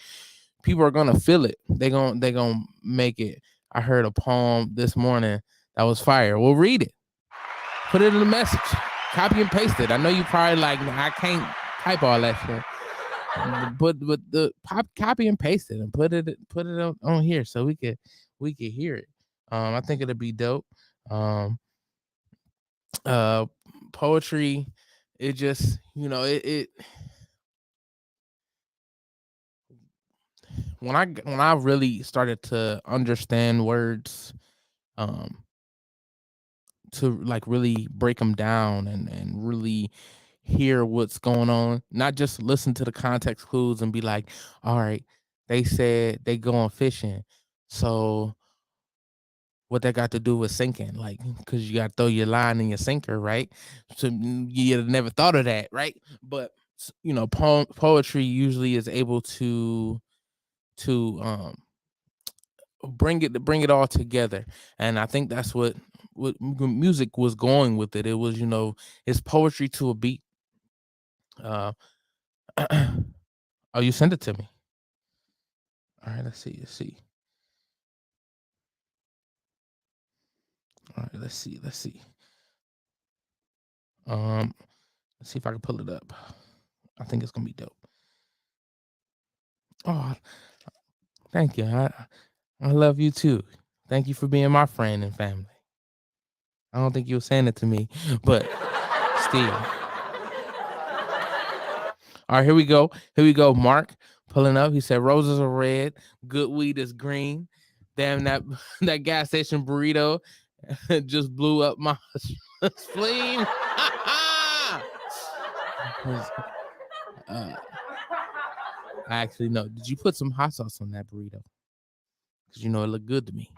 people are gonna feel it. They gonna make it. I heard a poem this morning that was fire. Well, read it, put it in the message, copy and paste it. I know you probably like, I can't type all that shit. but the copy and paste it and put it on here so we could hear it. I think it'll be dope. Poetry, it just, it when I really started to understand words, to like really break them down and really hear what's going on, not just listen to the context clues and be like, all right, they said they going fishing, so what that got to do with sinking? Like, because you got to throw your line in your sinker, right? So you never thought of that, right? But poetry usually is able to bring it all together, and I think that's what music was going with it. It was, it's poetry to a beat. Oh, you sent it to me. All right, let's see. All right, let's see. Let's see if I can pull it up. I think it's gonna be dope. Oh, thank you. I love you too. Thank you for being my friend and family. I don't think you were saying it to me, but still. All right, here we go. Mark pulling up. He said roses are red, good weed is green. Damn, that gas station burrito just blew up my spleen. Actually, no. Did you put some hot sauce on that burrito? Because it looked good to me.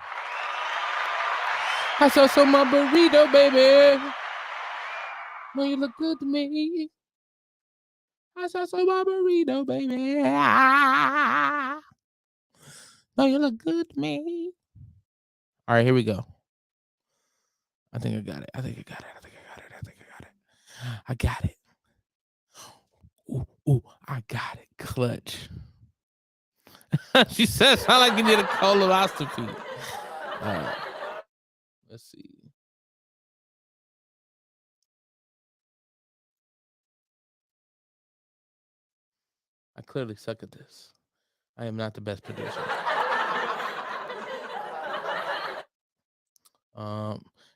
Hot sauce on my burrito, baby. No, you look good to me. Hot sauce on my burrito, baby. No, you look good to me. All right, here we go. I think I got it. I got it. Ooh, I got it. Clutch. She says, I like you did a colonoscopy. All right. Let's see. I clearly suck at this. I am not the best producer.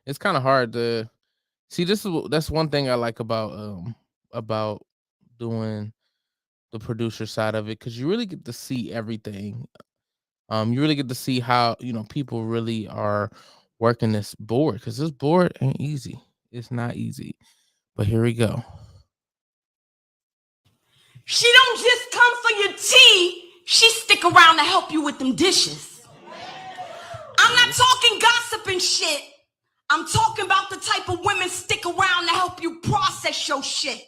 It's kind of hard to see. That's one thing I like about doing the producer side of it, because you really get to see everything. You really get to see how people really are working this board, because this board ain't easy. It's not easy. But here we go. She don't just come for your tea. She stick around to help you with them dishes. I'm not talking gossip and shit. I'm talking about the type of women stick around to help you process your shit.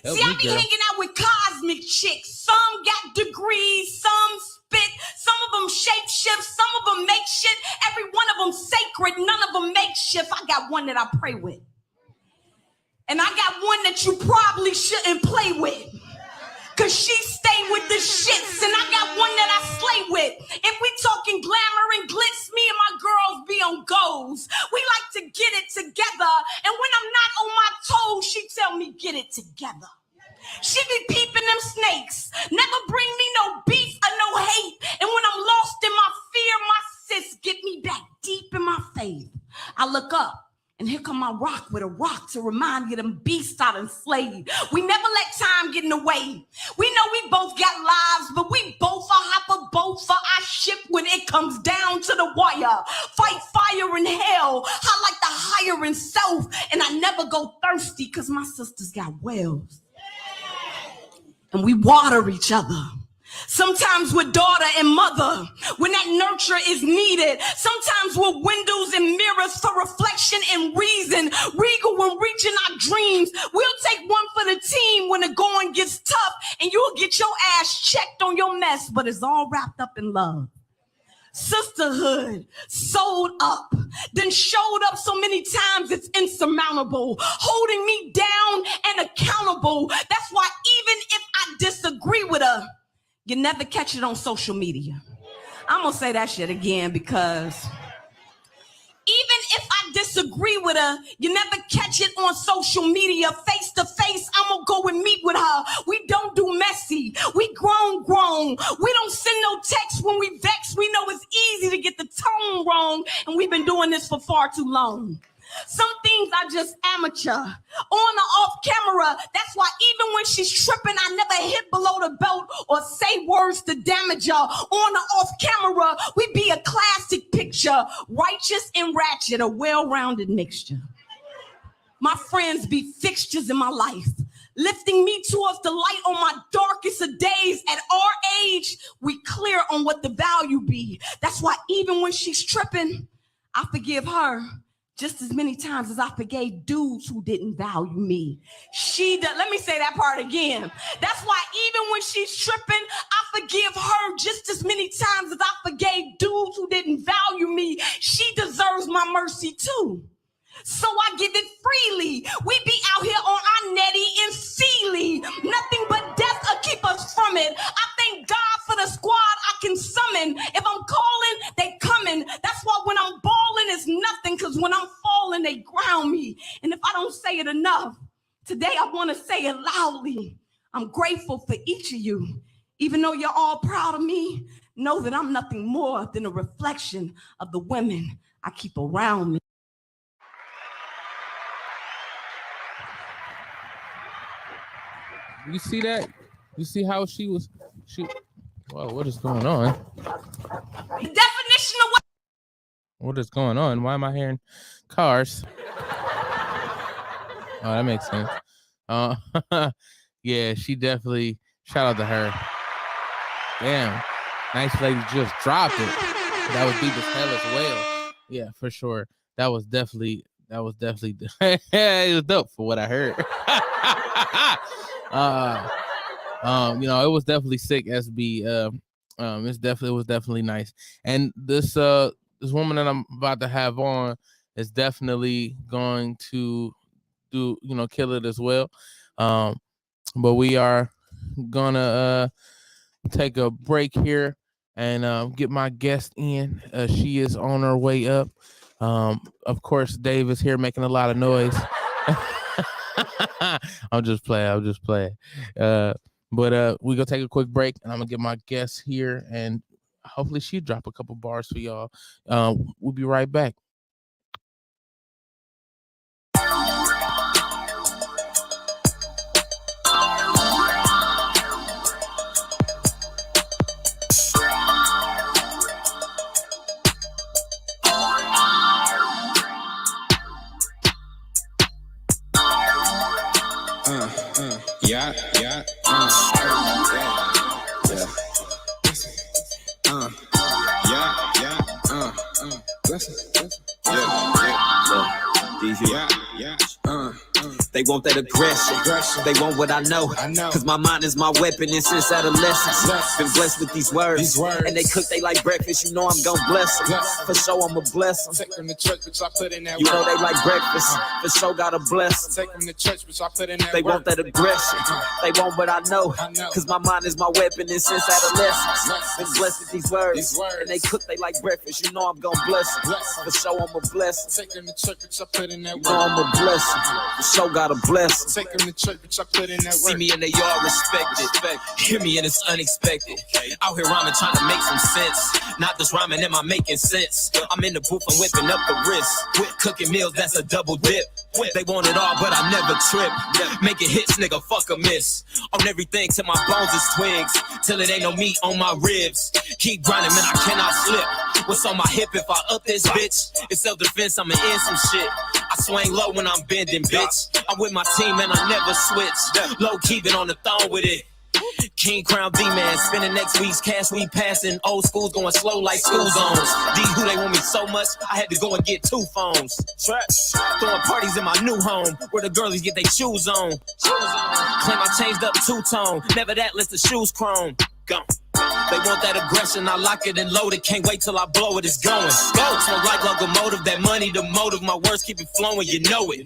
Help See, me, I be girl. hanging out with cosmic chicks. Some got degrees, some spit, some of them shape shift, some of them make shit. Every one of them sacred, none of them make shift. I got one that I pray with. And I got one that you probably shouldn't play with, cause she stay with the shits, and I got one that I slay with. If we talking glamour and glitz, me and my girls be on goals. We like to get it together, and when I'm not on my toes, she tell me get it together. She be peeping them snakes, never bring me no beef or no hate, and when I'm lost in my fear, my sis get me back deep in my faith. I look up, and here come my rock with a rock to remind me of them beasts I enslaved. We never let time get in the way. We know we both got lives, but we both are hop a boat for our ship when it comes down to the wire. Fight fire in hell. I like the higher in self, and I never go thirsty because my sisters got wells. And we water each other. Sometimes we're daughter and mother when that nurture is needed. Sometimes we're windows and mirrors for reflection and reason. Regal when reaching our dreams. We'll take one for the team when the going gets tough, and you'll get your ass checked on your mess, but it's all wrapped up in love. Sisterhood, sold up, then showed up so many times it's insurmountable, holding me down and accountable. That's why even if I disagree with her, you never catch it on social media. I'm gonna say that shit again, because even if I disagree with her, you never catch it on social media. Face to face, I'm gonna go and meet with her. We don't do messy. messy. We grown. We don't send no text when we vex. We know it's easy to get the tone wrong, and we've been doing this for far too long. Some things are just amateur. On or off camera, that's why even when she's tripping, I never hit below the belt or say words to damage her. On or off camera, we be a classic picture, righteous and ratchet, a well-rounded mixture. My friends be fixtures in my life, lifting me towards the light on my darkest of days. At our age, we clear on what the value be. That's why even when she's tripping, I forgive her just as many times as I forgave dudes who didn't value me. Let me say that part again. That's why even when she's tripping, I forgive her just as many times as I forgave dudes who didn't value me. She deserves my mercy too. So I give it freely. We be out here on our Nettie and Sealy. Nothing but death will keep us from it. I thank God for the squad I can summon. If I'm calling, they coming. That's why when I'm balling, it's nothing. Because when I'm falling, they ground me. And if I don't say it enough, today I want to say it loudly. I'm grateful for each of you. Even though you're all proud of me, know that I'm nothing more than a reflection of the women I keep around me. You see that? You see how she was? Whoa, what is going on? Definition of What is going on? Why am I hearing cars? Oh, that makes sense. Yeah, she definitely, shout out to her. Damn, nice lady just dropped it. That was deep as hell as well. Yeah, for sure. That was definitely it was dope for what I heard. You know, it was definitely sick, SB. It was definitely nice. And this woman that I'm about to have on is definitely going to do, you know, kill it as well. But we are gonna take a break here and get my guest in. She is on her way up. Of course, Dave is here making a lot of noise. I'm just playing. But we gonna take a quick break, and I'm gonna get my guest here, and hopefully she drop a couple bars for y'all. We'll be right back. They want that aggression. They want what I know. Cause my mind is my weapon. And since adolescence, been blessed with these words. And they cook they like breakfast. You know I'm gon' bless them. For sure I'ma bless them. Take them to church, bitch, I put in that You work. know they like breakfast. For sure gotta bless them. Take them to church, bitch, I put in that They work. want that aggression. They want what I know. Cause my mind is my weapon. And since adolescence, been blessed with these words. And they cook they like breakfast. You know I'm gon' bless them. For sure I'ma bless them. Take them to church, bitch, I put in that You work. know I'ma bless them. For sure gotta bless them. Take them to church, bitch, I put in that work. See me in the yard, respect it. Hear me and it's unexpected. Out here rhyming, trying to make some sense. Not just rhyming, am I making sense? I'm in the booth, I'm whipping up the wrist. Cooking meals, that's a double dip. They want it all, but I never trip. Making hits, nigga, fuck a miss. On everything till my bones is twigs. Till it ain't no meat on my ribs. Keep grinding, man, I cannot slip. What's on my hip if I up this bitch? It's self-defense, I'ma end some shit. I swing low when I'm bending, bitch. I'm with my team and I never switch. Low key, been on the throne with it. King Crown D-Man, spending next week's cash we passing. Old school's going slow like school zones. D who they want me so much, I had to go and get 2 phones. Throwing parties in my new home, where the girlies get their shoes on. Claim I changed up 2-tone, never that list of shoes chrome. Gone. They want that aggression, I lock it and load it. Can't wait till I blow it, it's going. Go, smoke like locomotive, that money the motive. My words keep it flowing, you know it.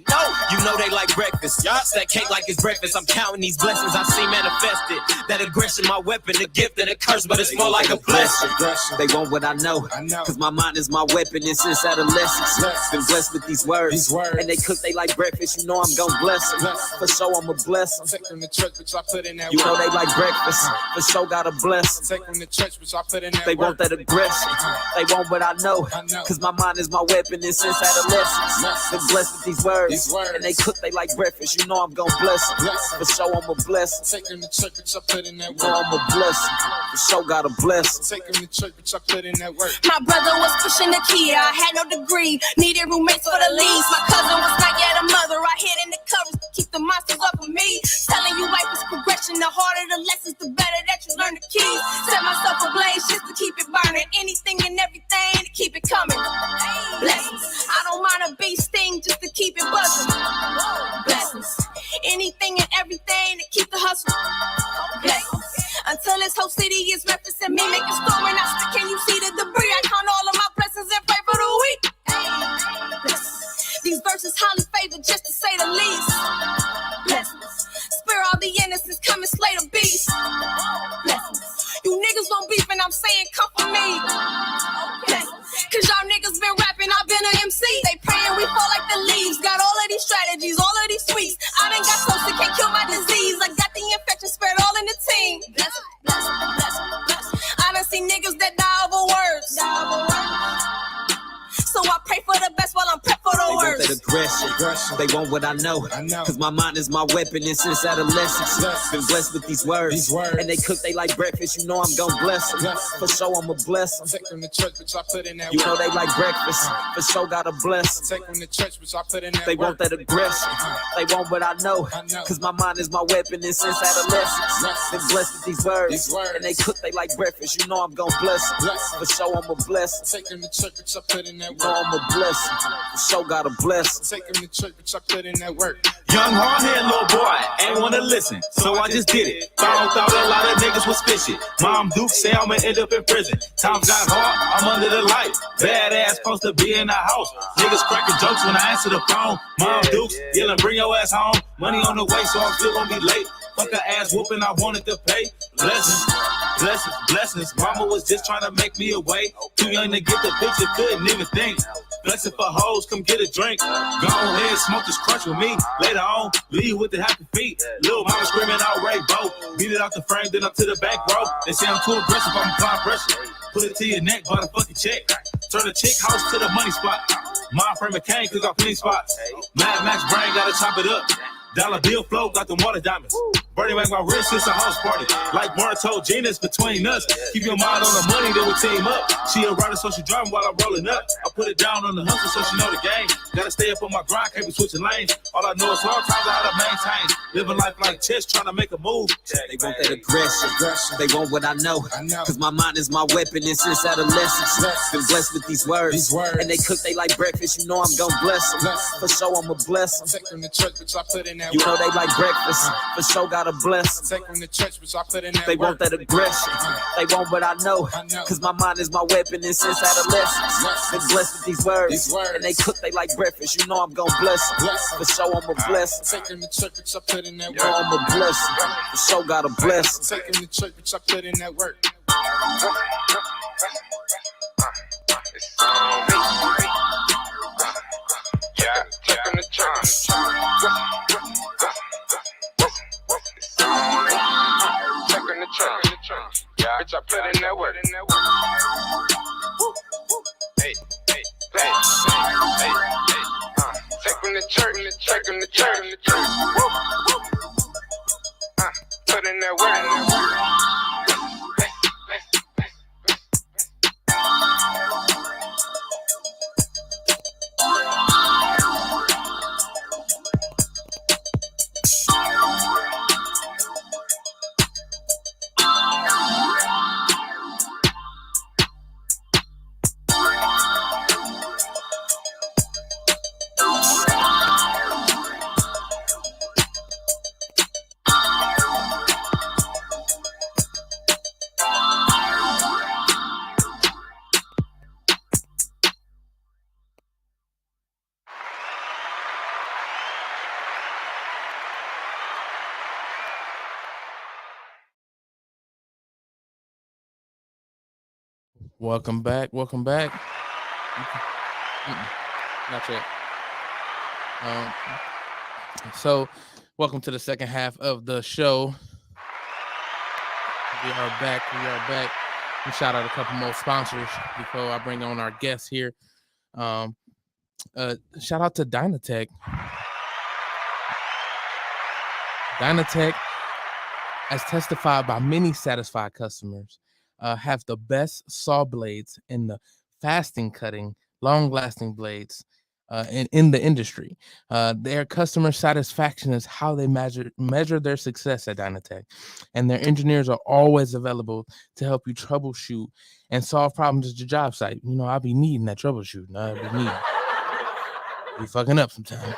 You know they like breakfast. Stack cake like it's breakfast. I'm counting these blessings I see manifested. That aggression, my weapon, a gift and a curse, but it's more like a blessing. They want what I know, cause my mind is my weapon. And since adolescence, been blessed with these words. And they cook, they like breakfast, you know I'm gon' bless them. For sure I'm a bless them. Take them to church, bitch, I put in that You know work. they like breakfast, for sure gotta bless them. Take them to church, bitch, I put in that They work. want that aggression, they want what I know, cause my mind is my weapon. And since adolescence, been blessed with these words. And they cook, they like breakfast, you know I'm gon' bless them. For sure I'm a bless them. Take them to church, bitch, I put in that You know work. I'm a bless them, for sure gotta bless them. Take them to church, bitch, I put in that work. My brother was pushing the Kia, I had no degree. Needed roommates for the lease. My cousin was not yet a mother. I hid in the covers to keep the monsters off of me. Telling you life is progression. The harder the lessons, the better that you learn the keys. Set myself ablaze just to keep it burning. Anything and everything to keep it coming. Blessings. I don't mind a bee sting just to keep it buzzing. Blessings. Anything and everything to keep the hustle. Blessings. Until this whole city is referencing me, make a storm and I stick. Can you see the debris? I count all of my blessings and pray for the weak. These verses highly favored, just to say the least. Blessings. Spare all the innocents, come and slay the beast. Blessings. You niggas won't beef, and I'm saying come for me. Blessings. Cause y'all niggas been rapping, I've been an MC. They praying we fall like the leaves. Got all of these strategies, all of these tweets. I done got close to can't kill my disease. I got the infection spread all in the team. Blessings, blessings, blessings, blessings. I done seen niggas that die over words. So I pray for the best while I'm prep for the They want worst. that aggression, they want what I know, cause my mind is my weapon. And since adolescence, been blessed with these words. And they cook, they like breakfast, you know I'm gon' bless them. For sure I'm a bless them. Take them to church, bitch, I put in that You work. know they like breakfast, for sure gotta bless them. Take them to church, bitch, I put in that They work. want that aggression, they want what I know, cause my mind is my weapon. And since adolescence, been blessed with these words. And they cook, they like breakfast, you know I'm gon' bless them. For sure I'm a bless them. Take them to church, bitch, I put in that You know work. I'm a bless them, for sure gotta bless them. Take them to church, bitch, I put in that work. Young hard-headed little boy, ain't wanna listen, so I just did it. Thought a lot of niggas was fishy. Mom Duke say I'ma end up in prison. Times got hard, I'm under the light. Badass supposed to be in the house. Niggas cracking jokes when I answer the phone. Mom Dukes yelling, bring your ass home. Money on the way, so I'm still gonna be late. Fuck a ass whooping, I wanted to pay. Blessings, blessings, blessings. Mama was just trying to make me away. Too young to get the picture, couldn't even think. Blessing for hoes, come get a drink. Go ahead, smoke this crunch with me. Later on, leave with the happy feet. Lil' mama screaming out rainbow. Beat it out the frame, then up to the back row. They say I'm too aggressive, I'm applying pressure. Put it to your neck, buy the fucking check. Turn the chick house to the money spot. Mind frame of cane, cause got plenty spots. Mad Max brain, gotta chop it up. Dollar bill flow, got the water diamonds. Bernie make my wrist, it's a house party. Like Martin told Gina, it's between us. Keep your mind on the money, then we team up. She a rider, so she driving while I'm rolling up. I put it down on the hustle, so she know the game. Gotta stay up on my grind, can't be switching lanes. All I know is hard times I gotta maintain. Living life like chess, trying to make a move. They want that aggression, they want what I know, cause my mind is my weapon. And since adolescence, been blessed with these words. And they cook, they like breakfast, you know I'm gon' bless them. For sure I'm a bless them. Take them to church, bitch, I put in that You work. know they like breakfast, for sure gotta bless them. Take them to church, bitch, I put in that They work. want that aggression, they want what I know, cause my mind is my weapon. And since adolescence, been blessed with these words. And they cook, they like breakfast, you know I'm gon' bless them. For sure I'm a bless them. Take them to church, bitch, I put in that You know work. I'm a bless them, for sure gotta bless them. Take them to church, bitch, I put in that work. Yeah, take them to church. Take them to church. Yeah, bitch, I put in that work. Hey, hey, hey, hey, hey. Take them to church, take them to church. Put in that work. Welcome back. Welcome back. Not yet. So, welcome to the second half of the show. We are back. We shout out a couple more sponsors before I bring on our guests here. Shout out to Dynatech. Dynatech, as testified by many satisfied customers, have the best saw blades in the fasting cutting, long-lasting blades in the industry. Their customer satisfaction is how they measure their success at Dynatech, and their engineers are always available to help you troubleshoot and solve problems at your job site. You know, I'll be needing that troubleshooting. Be fucking up sometimes.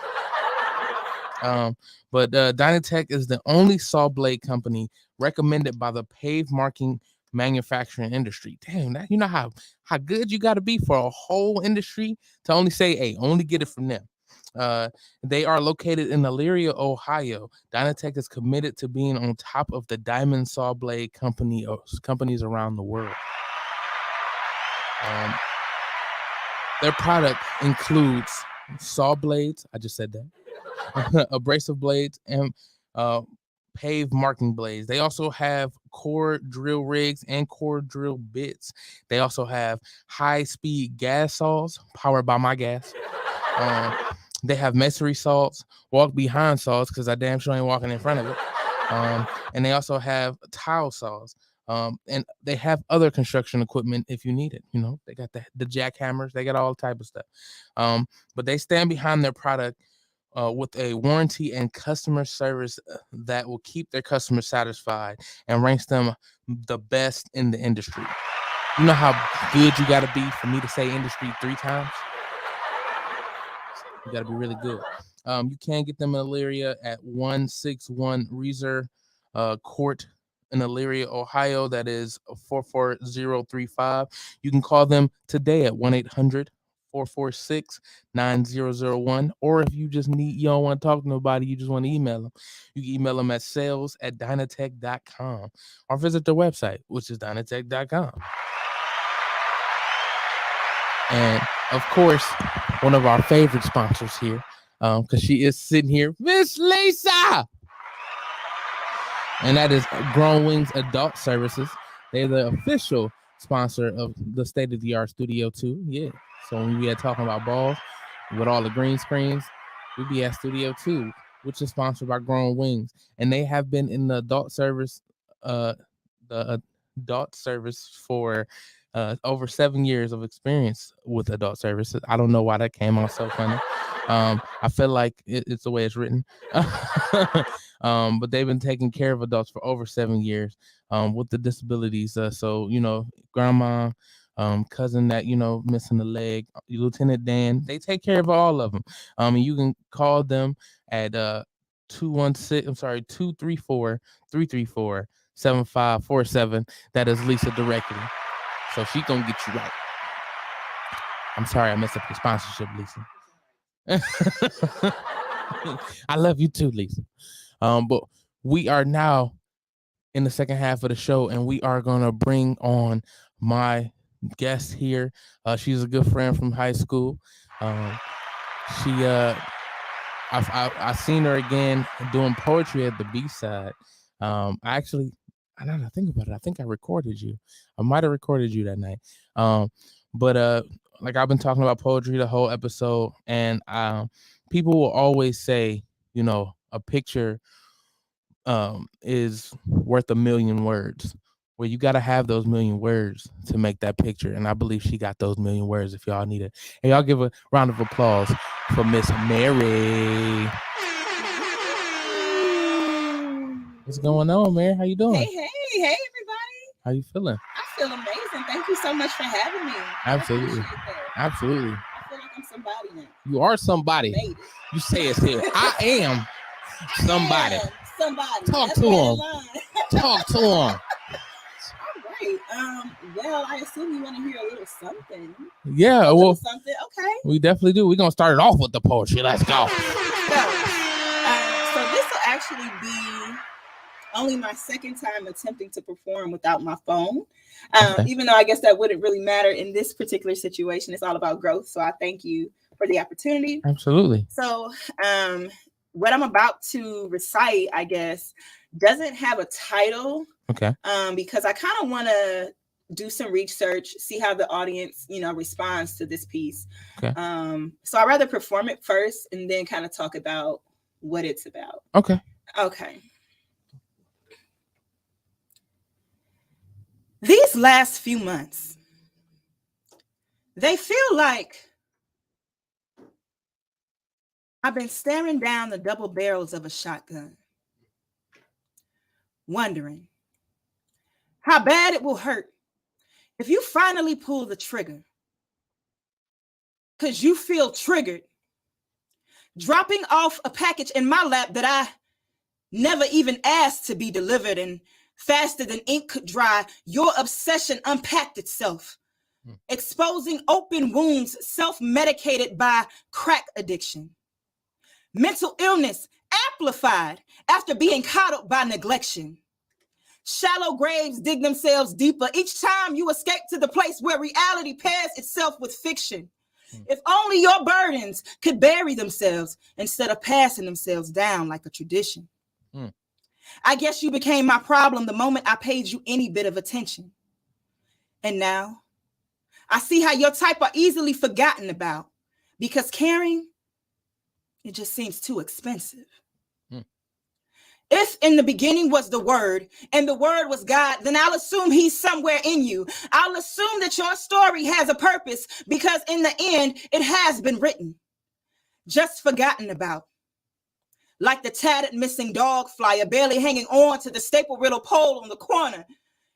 But Dynatech is the only saw blade company recommended by the pave marking manufacturing industry. Damn, that, you know how good you got to be for a whole industry to only say, hey, only get it from them. They are located in Elyria, Ohio. Dynatech is committed to being on top of the diamond saw blade companies around the world. Their product includes saw blades. I just said that. Abrasive blades and pave marking blades. They also have core drill rigs and core drill bits. They also have high-speed gas saws powered by my gas. They have masonry saws, walk behind saws because I damn sure ain't walking in front of it. And they also have tile saws. And they have other construction equipment if you need it. You know, they got the jackhammers. They got all type of stuff. But they stand behind their product with a warranty and customer service that will keep their customers satisfied and ranks them the best in the industry. You know how good you got to be for me to say industry 3 times? You got to be really good. You can get them in Elyria at 161 Reeser Court in Elyria, Ohio. That is 44035. You can call them today at 1-800-446-9001. Or if you just you don't want to talk to nobody, you just want to email them, you can email them at sales@dynatech.com or visit their website, which is dynatech.com. And of course, one of our favorite sponsors here, because she is sitting here, Miss Lisa. And that is Grown Wings Adult Services. They're the official sponsor of the state-of-the-art Studio 2. Yeah. So when we are talking about balls with all the green screens, we be at Studio 2, which is sponsored by Grown Wings. And they have been in the adult service, for over 7 years of experience with adult services. I don't know why that came out so funny. I feel like it's the way it's written. But they've been taking care of adults for over 7 years with the disabilities. So, you know, grandma, cousin that, you know, missing a leg, Lieutenant Dan, they take care of all of them. And you can call them at 234-334-7547. That is Lisa directly. So she gonna get you right. I'm sorry I messed up your sponsorship, Lisa. I love you too, Lisa. But we are now in the second half of the show, and we are gonna bring on my guest here. She's a good friend from high school. I seen her again doing poetry at the B-side. I don't know, think about it. I think I recorded you. I might have recorded you that night. But like I've been talking about poetry the whole episode, and people will always say, you know, a picture is worth 1,000,000 words. Well, you got to have those 1,000,000 words to make that picture. And I believe she got those 1,000,000 words if y'all need it. And y'all give a round of applause for Miss Mary. What's going on, Mary? How you doing? Hey, everybody. How you feeling? I feel amazing. Thank you so much for having me. Absolutely. Absolutely. I feel like I'm somebody now. You are somebody. You say it here. I am somebody. Somebody. Talk to him. Talk to him. All right. Well, I assume you want to hear a little something. Yeah. Well, something. Okay. We definitely do. We're gonna start it off with the poetry. Let's go. So this will actually be only my second time attempting to perform without my phone. Okay. Even though I guess that wouldn't really matter in this particular situation. It's all about growth. So I thank you for the opportunity. Absolutely. So what I'm about to recite, I guess, doesn't have a title. Okay. Because I kind of want to do some research, see how the audience, responds to this piece. Okay. So I'd rather perform it first and then kind of talk about what it's about. Okay. Okay. These last few months, they feel like I've been staring down the double barrels of a shotgun, wondering how bad it will hurt if you finally pull the trigger. Because you feel triggered, dropping off a package in my lap that I never even asked to be delivered, and faster than ink could dry, your obsession unpacked itself, exposing open wounds self-medicated by crack addiction. Mental illness amplified after being coddled by neglection. Shallow graves dig themselves deeper each time you escape to the place where reality pairs itself with fiction. If only your burdens could bury themselves instead of passing themselves down like a tradition. I guess you became my problem the moment I paid you any bit of attention. And now I see how your type are easily forgotten about because caring, it just seems too expensive. If in the beginning was the word and the word was God, then I'll assume he's somewhere in you. I'll assume that your story has a purpose because in the end, it has been written, just forgotten about. Like the tattered missing dog flyer barely hanging on to the staple riddle pole on the corner,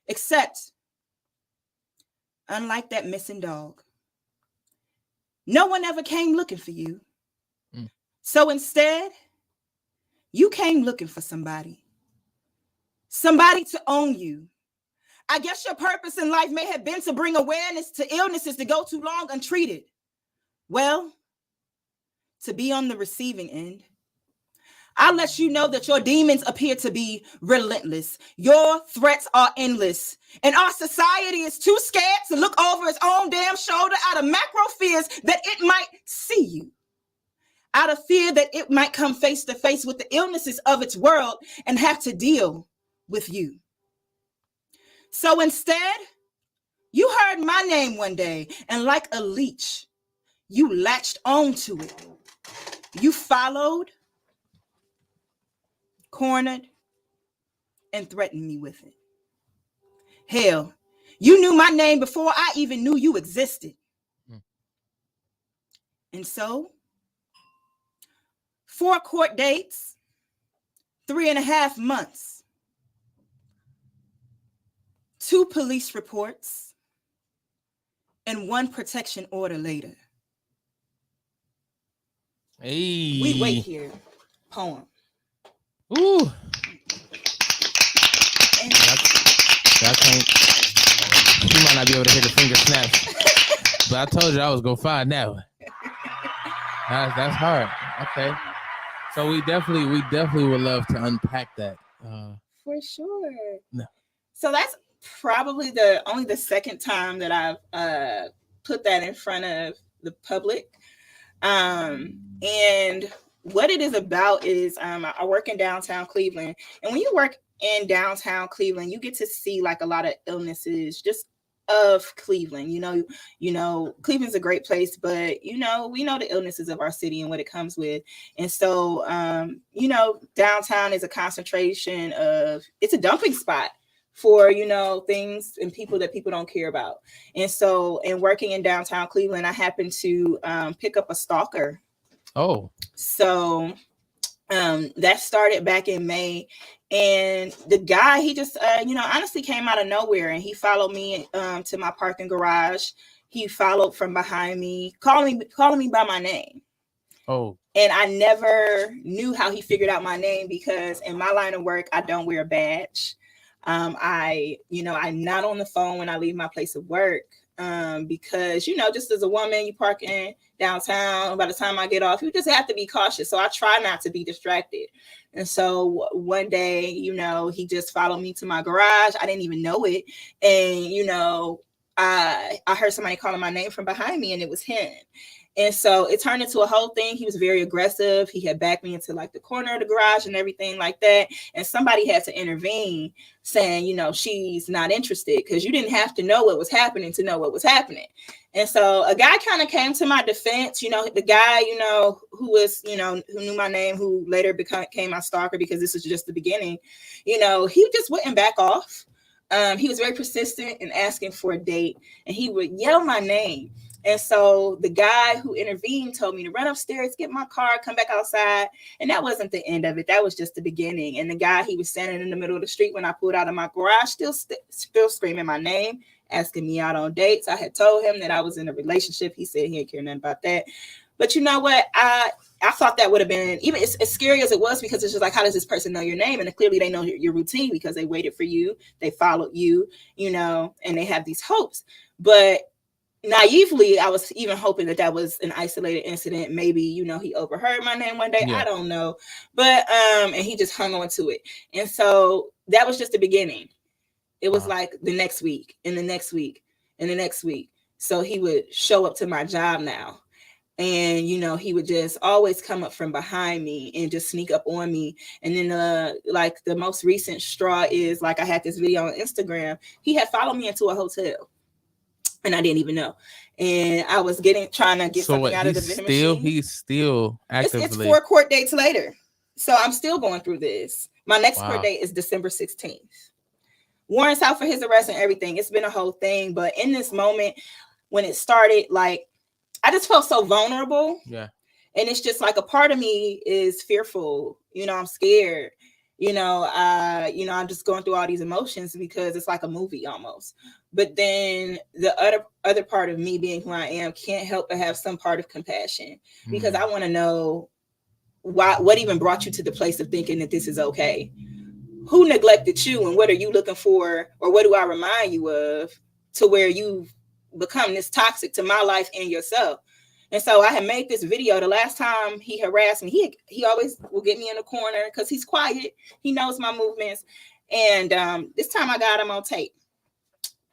except unlike that missing dog, no one ever came looking for you. So instead, you came looking for somebody to own you. I guess your purpose in life may have been to bring awareness to illnesses that go too long untreated. Well, to be on the receiving end, I'll let you know that your demons appear to be relentless. Your threats are endless. And our society is too scared to look over its own damn shoulder out of macro fears that it might see you. Out of fear that it might come face to face with the illnesses of its world and have to deal with you. So instead, you heard my name one day, and like a leech, you latched onto it. You followed, cornered, and threatened me with it. Hell, you knew my name before I even knew you existed. And so, 4 court dates, 3.5 months, 2 police reports, and 1 protection order later. Hey. We wait here. Poem. Ooh. I can't. You might not be able to hear the finger snaps, but I told you I was gonna find that one. That's hard. Okay. So we definitely would love to unpack that. For sure. No. So that's probably only the second time that I've put that in front of the public. And what it is about is I work in downtown Cleveland, and when you work in downtown Cleveland, you get to see like a lot of illnesses just of Cleveland. You know, Cleveland's a great place, but we know the illnesses of our city and what it comes with. And so, downtown is a concentration of, it's a dumping spot for, things and people that people don't care about. And so, in working in downtown Cleveland, I happened to pick up a stalker. Oh. So that started back in May. And the guy, he just, honestly came out of nowhere, and he followed me to my parking garage. He followed from behind me, calling me by my name. Oh. And I never knew how he figured out my name because in my line of work, I don't wear a badge. I'm not on the phone when I leave my place of work. because, you know, just as a woman, you park in downtown. By the time I get off, you just have to be cautious. So I try not to be distracted. And so one day, you know, he just followed me to my garage. I didn't even know it. And, you know, I heard somebody calling my name from behind me, and it was him. And so it turned into a whole thing. He was very aggressive. He had backed me into like the corner of the garage and everything like that. And somebody had to intervene, saying, you know, she's not interested, because you didn't have to know what was happening to know what was happening. And so a guy kind of came to my defense, you know, the guy, you know, who was, you know, who knew my name, who later became my stalker, because this was just the beginning. You know, he just wouldn't back off. He was very persistent in asking for a date, and he would yell my name. And so the guy who intervened told me to run upstairs, get my car, come back outside. And that wasn't the end of it. That was just the beginning. And the guy, he was standing in the middle of the street when I pulled out of my garage, still screaming my name, asking me out on dates. I had told him that I was in a relationship. He said he didn't care nothing about that. But you know what? I thought that would have been, even as scary as it was, because it's just like, how does this person know your name? And clearly they know your routine, because they waited for you. They followed you, you know, and they have these hopes. But naively, I was even hoping that was an isolated incident. Maybe, you know, he overheard my name one day. Yeah. I don't know. But, and he just hung on to it. And so that was just the beginning. It was like the next week and the next week and the next week. So he would show up to my job now. And, you know, he would just always come up from behind me and just sneak up on me. And then like the most recent straw is, like, I had this video on Instagram. He had followed me into a hotel. And I didn't even know. And I was trying to get something out of the vending machine. He's still actively. It's 4 court dates later. So I'm still going through this. My next court date is December 16th. Warrants out for his arrest and everything. It's been a whole thing. But in this moment, when it started, like, I just felt so vulnerable. Yeah. And it's just like a part of me is fearful. You know, I'm scared. You know, I'm just going through all these emotions, because it's like a movie almost. But then the other part of me, being who I am, can't help but have some part of compassion, because I want to know what even brought you to the place of thinking that this is okay. Who neglected you, and what are you looking for, or what do I remind you of, to where you've become this toxic to my life and yourself? And so I had made this video. The last time he harassed me, he always will get me in the corner, because he's quiet. He knows my movements. And this time I got him on tape.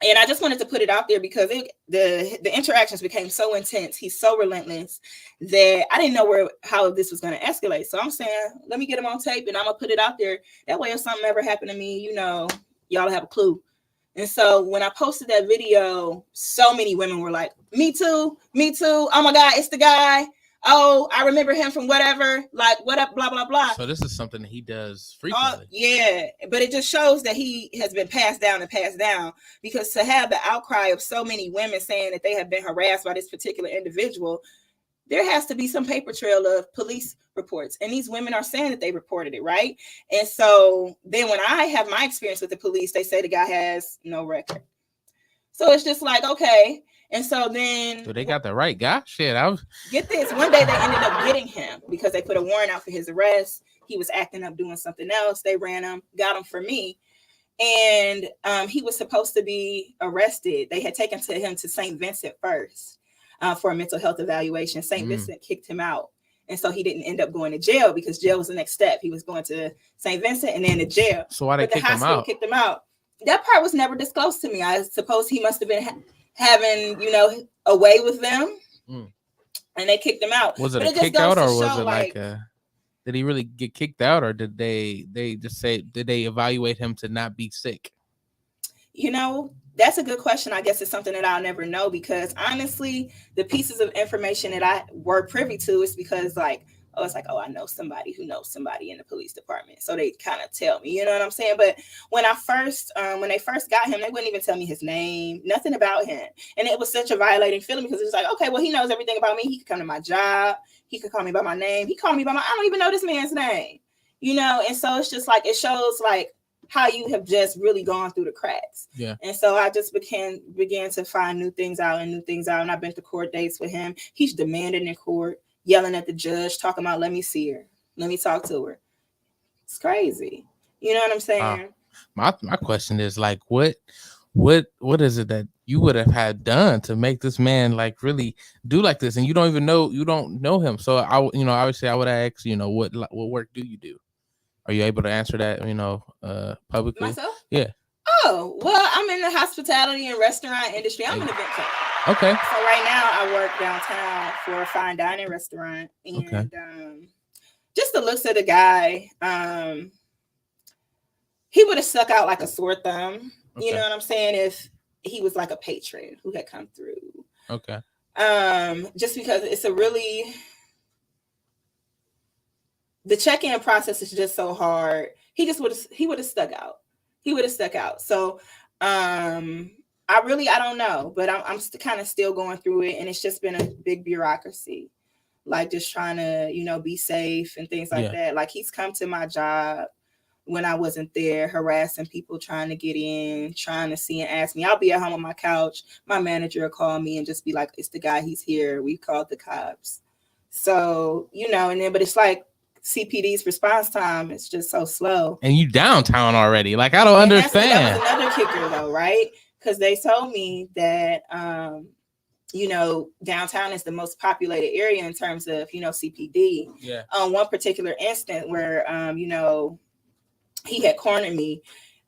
And I just wanted to put it out there, because the interactions became so intense. He's so relentless that I didn't know how this was going to escalate. So I'm saying, let me get him on tape, and I'm going to put it out there. That way, if something ever happened to me, you know, y'all have a clue. And so when I posted that video, so many women were like, me too. Oh my God, it's the guy. Oh, I remember him from whatever, like, what up, blah, blah, blah. So this is something that he does frequently. Yeah, but it just shows that he has been passed down, because to have the outcry of so many women saying that they have been harassed by this particular individual, there has to be some paper trail of police reports. And these women are saying that they reported it, right? And so then when I have my experience with the police, they say the guy has no record. So it's just like, okay. And so then, so they got the right guy. Shit, get this. One day they ended up getting him, because they put a warrant out for his arrest. He was acting up, doing something else. They ran him, got him for me. And he was supposed to be arrested. They had taken him to St. Vincent first for a mental health evaluation. St. Vincent kicked him out. And so he didn't end up going to jail, because jail was the next step. He was going to St. Vincent and then to jail. So why they kicked him out? Kicked him out. That part was never disclosed to me. I suppose he must have been having, you know, a way with them, and they kicked him out. Was it a kick out, or was it like did he really get kicked out, or did they just say, did they evaluate him to not be sick? You know, that's a good question. I guess it's something that I'll never know, because honestly, the pieces of information that I were privy to is because, like, it's like, I know somebody who knows somebody in the police department. So they kind of tell me, you know what I'm saying? But when they first got him, they wouldn't even tell me his name, nothing about him. And it was such a violating feeling, because it was like, okay, well, he knows everything about me. He could come to my job. He could call me by my name. He called me by I don't even know this man's name, you know? And so it's just like, it shows like how you have just really gone through the cracks. Yeah. And so I just began to find new things out. And I've been to court dates with him. He's demanding in court, yelling at the judge, talking about, let me see her. Let me talk to her. It's crazy. You know what I'm saying? My question is, like, what what is it that you would have had done to make this man like really do like this? And you don't know him. So obviously I would ask, what work do you do? Are you able to answer that, publicly? Myself? Yeah. Oh, well, I'm in the hospitality and restaurant industry. I'm an event planner. Okay. So right now I work downtown for a fine dining restaurant. And just the looks of the guy, he would have stuck out like a sore thumb. Okay. You know what I'm saying? If he was like a patron who had come through. Okay. Just because it's the check-in process is just so hard. He would have stuck out. He would have stuck out. So I don't know, but I'm kind of still going through it, and it's just been a big bureaucracy, like just trying to be safe and things like that. Like he's come to my job when I wasn't there, harassing people trying to get in, trying to see and ask me. I'll be at home on my couch. My manager will call me and just be like, "It's the guy. He's here. We called the cops." So but it's like CPD's response time is just so slow. And you downtown already. Like, I don't understand. That was another kicker though, right? Because they told me that, downtown is the most populated area in terms of, CPD. Yeah. On one particular instant where, he had cornered me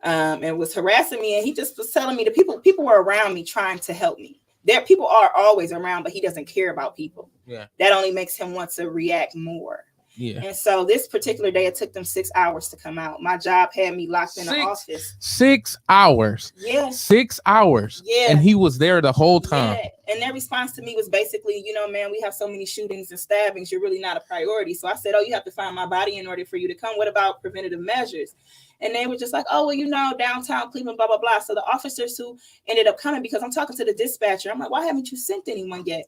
and was harassing me. And he just was telling me the people were around me trying to help me. People are always around, but he doesn't care about people. Yeah. That only makes him want to react more. Yeah. And so this particular day, it took them 6 hours to come out. My job had me locked in the office. 6 hours. Yeah. 6 hours. Yeah. And he was there the whole time. Yeah. And their response to me was basically, man, we have so many shootings and stabbings. You're really not a priority. So I said, you have to find my body in order for you to come. What about preventative measures? And they were just like, downtown Cleveland, blah, blah, blah. So the officers who ended up coming, because I'm talking to the dispatcher, I'm like, why haven't you sent anyone yet?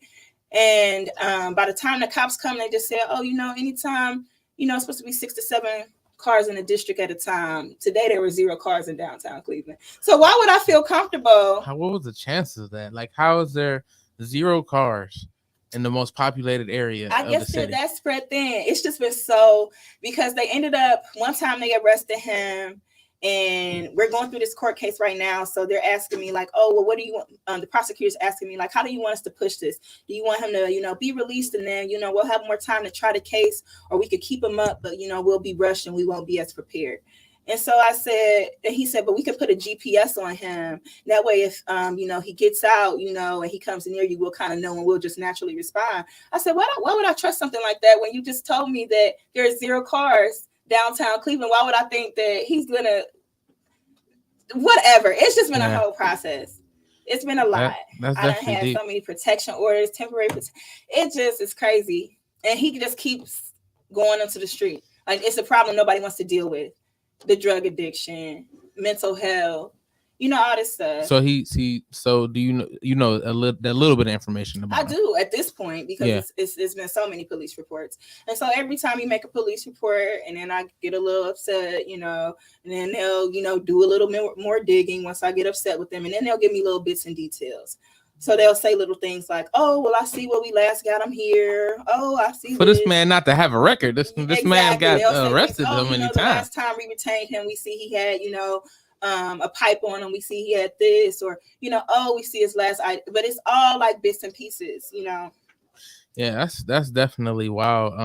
And by the time the cops come, they just said, anytime, it's supposed to be 6 to 7 cars in the district at a time. Today, there were 0 cars in downtown Cleveland. So why would I feel comfortable? What was the chances of that? Like, how is there 0 cars in the most populated area I of guess the city? that spread thin. It's just been because they ended up, one time they arrested him. And we're going through this court case right now. So they're asking me like, what do you want? The prosecutor's asking me like, how do you want us to push this? Do you want him to, be released? And then, we'll have more time to try the case, or we could keep him up, but, we'll be rushed and we won't be as prepared. And so he said, but we could put a GPS on him. That way, if, he gets out, and he comes near you, we'll kind of know and we'll just naturally respond. I said, why would I trust something like that when you just told me that there's 0 cars downtown Cleveland? Why would I think that he's gonna whatever? It's just been a whole process. It's been a lot. I done had deep. So many protection orders, temporary it just is crazy. And he just keeps going into the street. Like, it's a problem nobody wants to deal with. The drug addiction, mental health, all this stuff. So so do you know a little bit of information about I do at this point, because it's been so many police reports. And so every time you make a police report, and then I get a little upset, and then they'll, do a little more digging once I get upset with them, and then they'll give me little bits and details. So they'll say little things like, I see where we last got him here. I see. For this man not to have a record, this man got arrested so many times. Last time we retained him, we see he had, a pipe on him. We see he had this, or we see his last item, but it's all like bits and pieces, Yeah, that's definitely wild.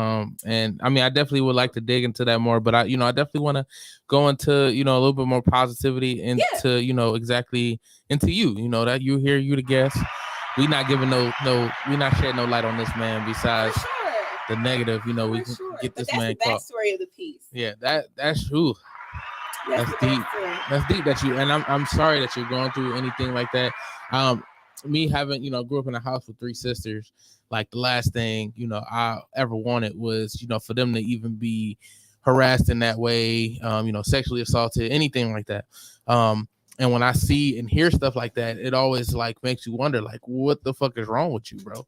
And I mean, I definitely would like to dig into that more, but I definitely want to go into a little bit more positivity into exactly into you. That you here, you the guest. We not giving we not shedding no light on this man besides the negative. We can get this man caught. That's the backstory of the piece. Yeah, that's true. That's deep. That's deep that you, and I'm sorry that you're going through anything like that. Me having, grew up in a house with 3 sisters, like the last thing, I ever wanted was, for them to even be harassed in that way, sexually assaulted, anything like that. And when I see and hear stuff like that, it always like makes you wonder, like, what the fuck is wrong with you, bro?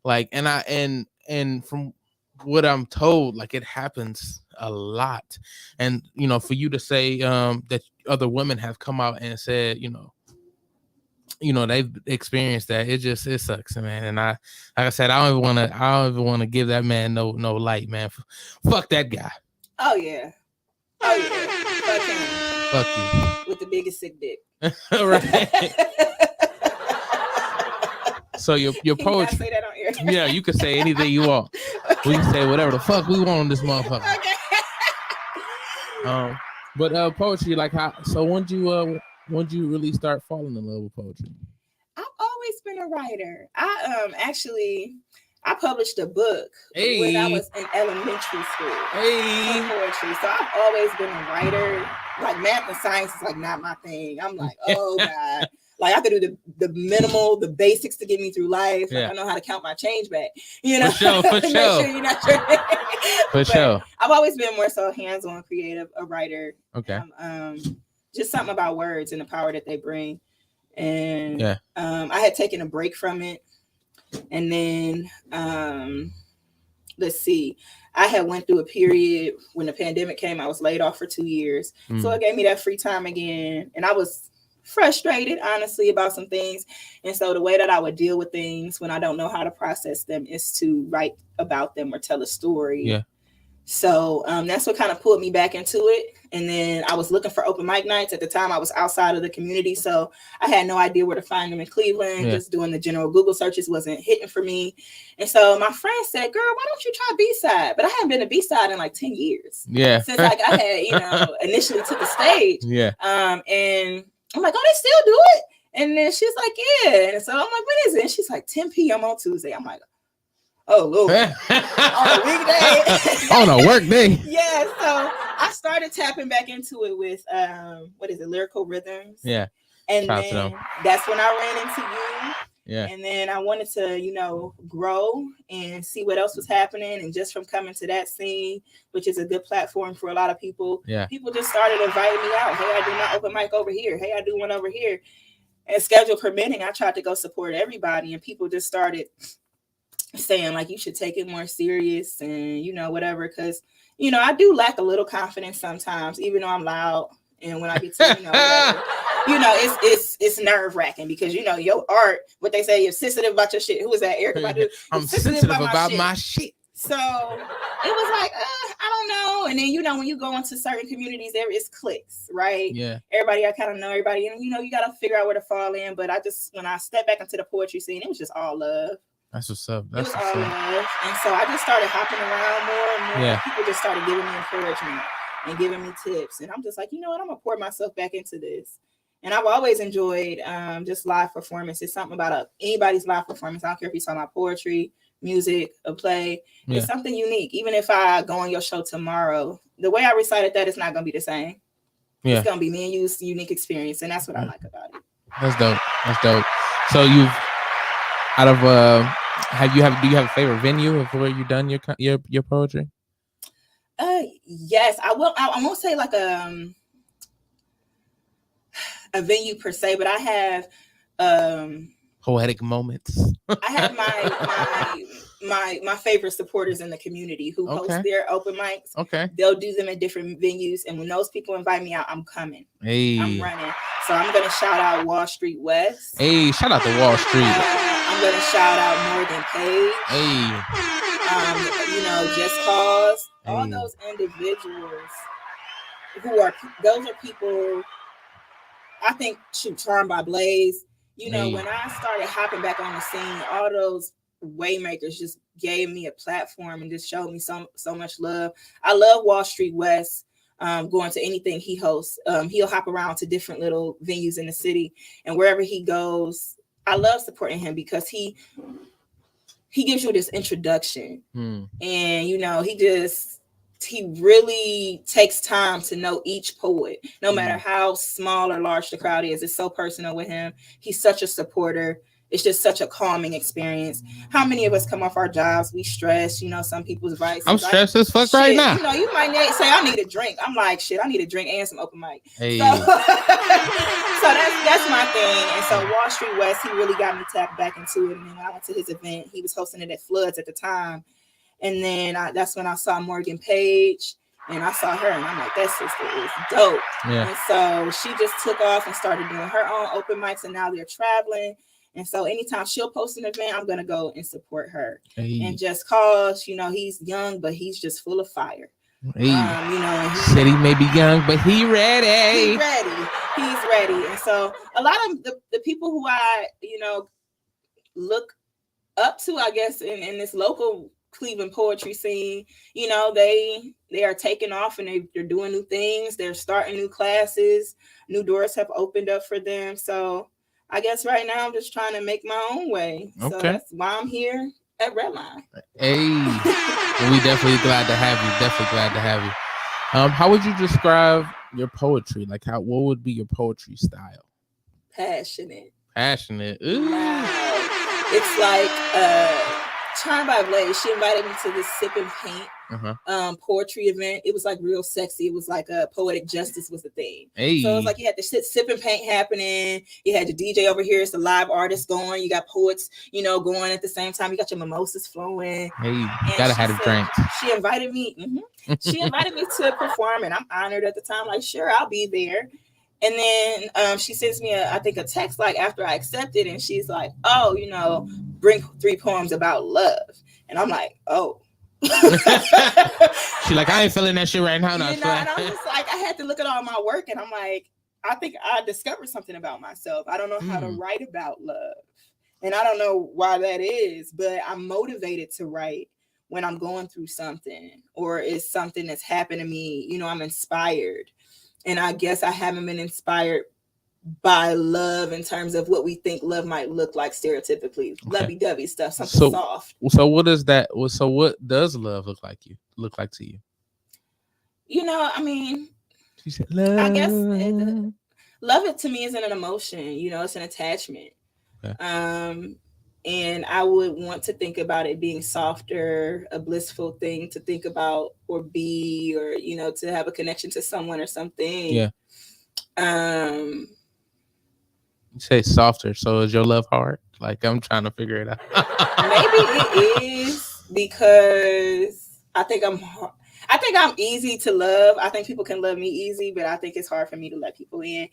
Like, and from what I'm told, like, it happens a lot. And for you to say that other women have come out and said they've experienced that, it sucks, man. And like I said, I don't even want to give that man no light, man. Fuck that guy. Fuck him. Fuck you with the biggest sick dick. Right. So your Can I poetry. say that on air? Yeah, you can say anything you want. We can say whatever the fuck we want on this motherfucker. Okay. But poetry, like how? So when you really start falling in love with poetry? I've always been a writer. I published a book when I was in elementary school for poetry. So I've always been a writer. Like math and science is like not my thing. I'm like, oh God. Like I could do the minimal, the basics to get me through life. Like I know how to count my change back. You know, for sure. Make sure you're not For sure. I've always been more so hands-on creative, a writer. Okay. Just something about words and the power that they bring. And yeah. I had taken a break from it. And then let's see, I had went through a period when the pandemic came. I was laid off for 2 years. So it gave me that free time again. And I was frustrated, honestly, about some things. And so the way that I would deal with things when I don't know how to process them is to write about them or tell a story. Yeah. So that's what kind of pulled me back into it. And then I was looking for open mic nights. At the time, I was outside of the community. So I had no idea where to find them in Cleveland. Just doing the general Google searches wasn't hitting for me. And so my friend said, girl, why don't you try B-side? But I hadn't been to B-side in like 10 years. Yeah. Since like I had, initially took the stage. Yeah. And I'm like, oh, they still do it? And then she's like, yeah. And so I'm like, when is it? And she's like, 10 p.m. on Tuesday. I'm like, oh, Lord. On a weekday. On a work day. Yeah. So I started tapping back into it with, Lyrical Rhythms. Yeah. And then that's when I ran into you. Yeah. And then I wanted to, grow and see what else was happening. And just from coming to that scene, which is a good platform for a lot of people, people just started inviting me out. Hey, I do my open mic over here. Hey, I do one over here. And schedule permitting, I tried to go support everybody. And people just started saying, like, you should take it more serious and, whatever. Because, I do lack a little confidence sometimes, even though I'm loud. And when I get to, whatever, it's nerve wracking because, your art, what they say, you're sensitive about your shit. Who is that? Erica? I'm sensitive about my shit. So it was like, I don't know. And then, when you go into certain communities, there is cliques, right? Yeah. Everybody, I kind of know everybody. And, you got to figure out where to fall in. But when I stepped back into the poetry scene, it was just all love. That's what's up. It was all love. And so I just started hopping around more and more. Yeah. People just started giving me encouragement and giving me tips. And I'm just like, you know what? I'm going to pour myself back into this. And I've always enjoyed just live performance. It's something about anybody's live performance. I don't care if you're talking about poetry, music, a play. Yeah. It's something unique. Even if I go on your show tomorrow, the way I recited that is not going to be the same. Yeah. It's going to be me and you's unique experience. And that's what I like about it. That's dope. That's dope. So you've, out of, do you have a favorite venue of where you've done your poetry? Yes, I will. I won't say like a venue per se, but I have poetic moments. I have my favorite supporters in the community who host their open mics. Okay. They'll do them in different venues. And when those people invite me out, I'm coming. Hey. I'm running. So I'm going to shout out Wall Street West. Hey, shout out to Wall Street. I'm going to shout out Morgan Page. Hey. Just Cause. Hey. All those individuals those are people, I think, Charmed by Blaze. When I started hopping back on the scene, all those waymakers just gave me a platform and just showed me so much love. I love Wall Street West. Going to anything he hosts. He'll hop around to different little venues in the city, and wherever he goes, I love supporting him because he gives you this introduction, and he really takes time to know each poet, no matter how small or large the crowd is. It's so personal with him. He's such a supporter. It's just such a calming experience. How many of us come off our jobs? We stress, some people's advice. I'm stressed as fuck right now. You might say, I need a drink. I'm like, shit, I need a drink and some open mic. Hey. So that's my thing. And so Wall Street West, he really got me tapped back into it. And then when I went to his event, he was hosting it at Floods at the time. And then that's when I saw Morgan Page. And I saw her, and I'm like, that sister is dope. Yeah. And so she just took off and started doing her own open mics, and now they're traveling. And so anytime she'll post an event, I'm going to go and support her. Hey. And Just Cause, he's young, but he's just full of fire. Hey. Said he may be young, but he ready. He's ready. ready. And so a lot of the people who I, look up to, I guess, in this local Cleveland poetry scene, they are taking off and they're doing new things. They're starting new classes. New doors have opened up for them. So I guess right now I'm just trying to make my own way. So that's why I'm here at Redline. Hey, well, we definitely glad to have you. Definitely glad to have you. How would you describe your poetry? Like, what would be your poetry style? Passionate. Ooh. Wow. It's like Charmed by Blaze. She invited me to this sip and paint poetry event. It was like real sexy. It was like poetic justice was the theme. Hey. So it was like you had the sip and paint happening. You had the DJ over here. It's the live artist going. You got poets, going at the same time. You got your mimosas flowing. Hey, you gotta have a drink. She invited me. She invited me to perform, and I'm honored at the time. Like, sure, I'll be there. And then she sends me a text like after I accepted, and she's like, "Oh, bring 3 poems about love." And I'm like, "Oh." She's like, "I ain't feeling that shit right now." And I'm just like, I had to look at all my work, and I'm like, I think I discovered something about myself. I don't know how to write about love, and I don't know why that is, but I'm motivated to write when I'm going through something, or it's something that's happened to me. I'm inspired. And I guess I haven't been inspired by love in terms of what we think love might look like stereotypically, lovey-dovey stuff, something soft. So what is that? So what does love look like to you? I mean, she said, love. I guess love it to me isn't an emotion. It's an attachment. Okay. And I would want to think about it being softer, a blissful thing to think about or be, or, to have a connection to someone or something. Yeah. You say softer. So is your love hard? Like, I'm trying to figure it out. Maybe it is, because I think I'm easy to love. I think people can love me easy, but I think it's hard for me to let people in.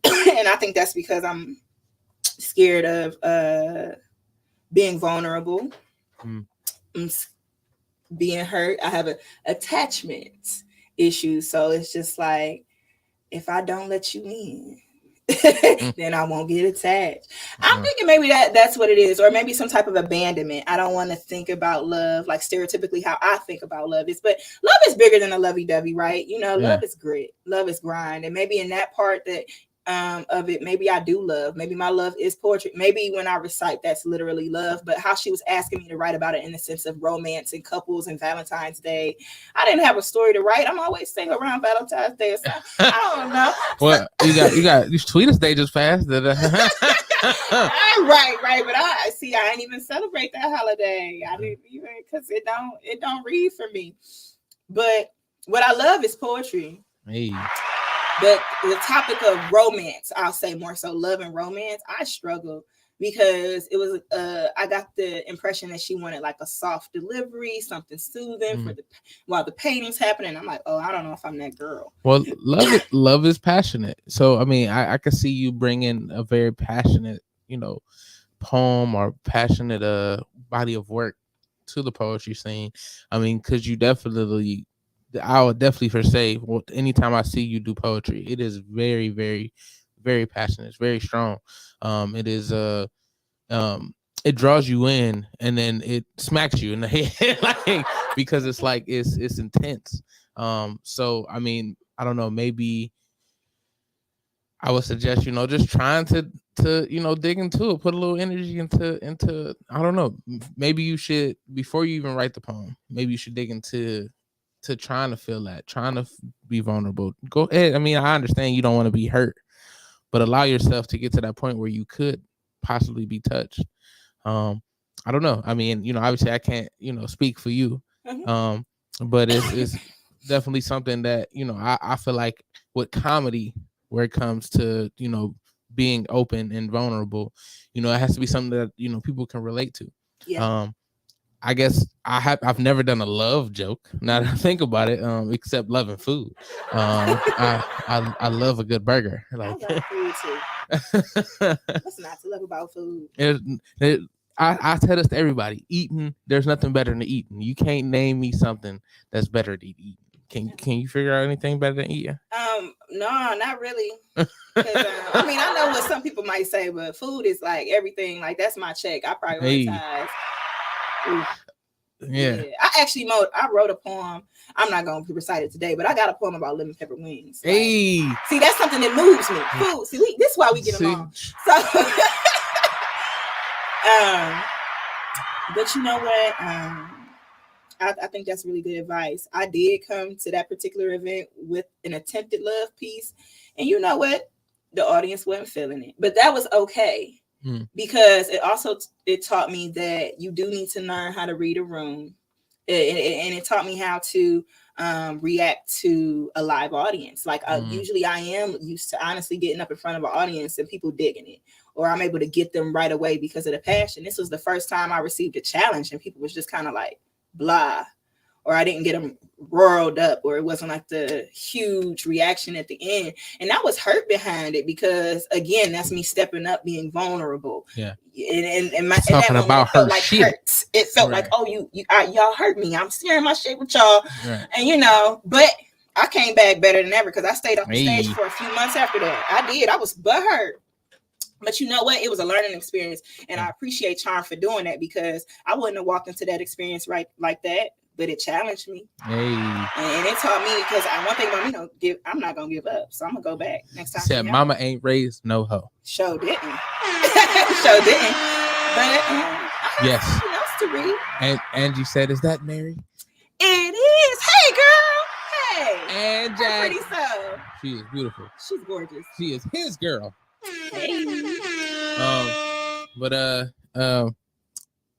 And I think that's because I'm scared of, being vulnerable, being hurt. I have an attachment issue. So it's just like, if I don't let you in, then I won't get attached. I'm thinking maybe that's what it is, or maybe some type of abandonment. I don't want to think about love like stereotypically how I think about love is, but love is bigger than a lovey-dovey, right? Love is grit, love is grind. And maybe in that part that of it, maybe I do love. Maybe my love is poetry. Maybe when I recite, that's literally love. But how she was asking me to write about it in the sense of romance and couples and Valentine's Day, I didn't have a story to write. I'm always single around Valentine's Day. So I don't know. Well, you got you Sweetest Day just passed. Right. But I ain't even celebrate that holiday. I didn't even, because it don't read for me. But what I love is poetry. Hey. But the topic of romance, I'll say more so love and romance, I struggle because it was I got the impression that she wanted like a soft delivery, something soothing while the painting's happening. I'm like, oh, I don't know if I'm that girl. Well, love is passionate. So I mean, I can see you bringing a very passionate, poem or passionate body of work to the poetry scene. I mean, because I would definitely say, anytime I see you do poetry, it is very, very, very passionate. It's very strong. It is it draws you in, and then it smacks you in the head, like, because it's like it's intense. So I mean, I don't know. Maybe I would suggest, just trying to dig into it, put a little energy into. I don't know. Maybe you should, before you even write the poem, maybe you should dig into trying to feel that, trying to be vulnerable. Go ahead. I mean, I understand you don't want to be hurt, but allow yourself to get to that point where you could possibly be touched. I don't know. I mean, obviously I can't, speak for you. But it's definitely something that, I feel like with comedy, where it comes to, being open and vulnerable, it has to be something that, people can relate to. Yeah. I guess I've never done a love joke, now that I think about it, except loving food. I love a good burger. Like, I love food too. What's not to love about food? I tell this to everybody: eating. There's nothing better than eating. You can't name me something that's better than eating. Can you figure out anything better than eating? No, not really. I mean, I know what some people might say, but food is like everything. Like that's my check. I prioritize. Yeah. I actually I wrote a poem. I'm not going to recite it today, but I got a poem about lemon pepper wings. Like, Hey. See, that's something that moves me. Food. See, this is why we get along. So, but you know what? I think that's really good advice. I did come to that particular event with an attempted love piece, and you know what? The audience wasn't feeling it, but that was okay. Because it taught me that you do need to learn how to read a room, and it taught me how to react to a live audience. Like usually I am used to honestly getting up in front of an audience and people digging it, or I'm able to get them right away because of the passion. This was the first time I received a challenge and people was just kind of like blah, or I didn't get them roared up, or it wasn't like the huge reaction at the end. And I was hurt behind it because, again, that's me stepping up, being vulnerable. Yeah. And talking about her like shit. Hurts. It felt like, oh, y'all hurt me. I'm sharing my shit with y'all. Right. And, you know, but I came back better than ever because I stayed off the stage for a few months after that. I did. I was butthurt. But you know what? It was a learning experience. And I appreciate Charm for doing that because I wouldn't have walked into that experience right like that. But it challenged me. And it taught me because one thing about me, I'm not gonna give up. So I'm gonna go back next time. Said mama ain't raised no hoe. Show didn't. Show didn't. But yes. Else to read. And Angie said, "Is that Mary?" It is. Hey, girl. Hey. And Jack. Pretty so. She is beautiful. She's gorgeous. She is his girl. Hey.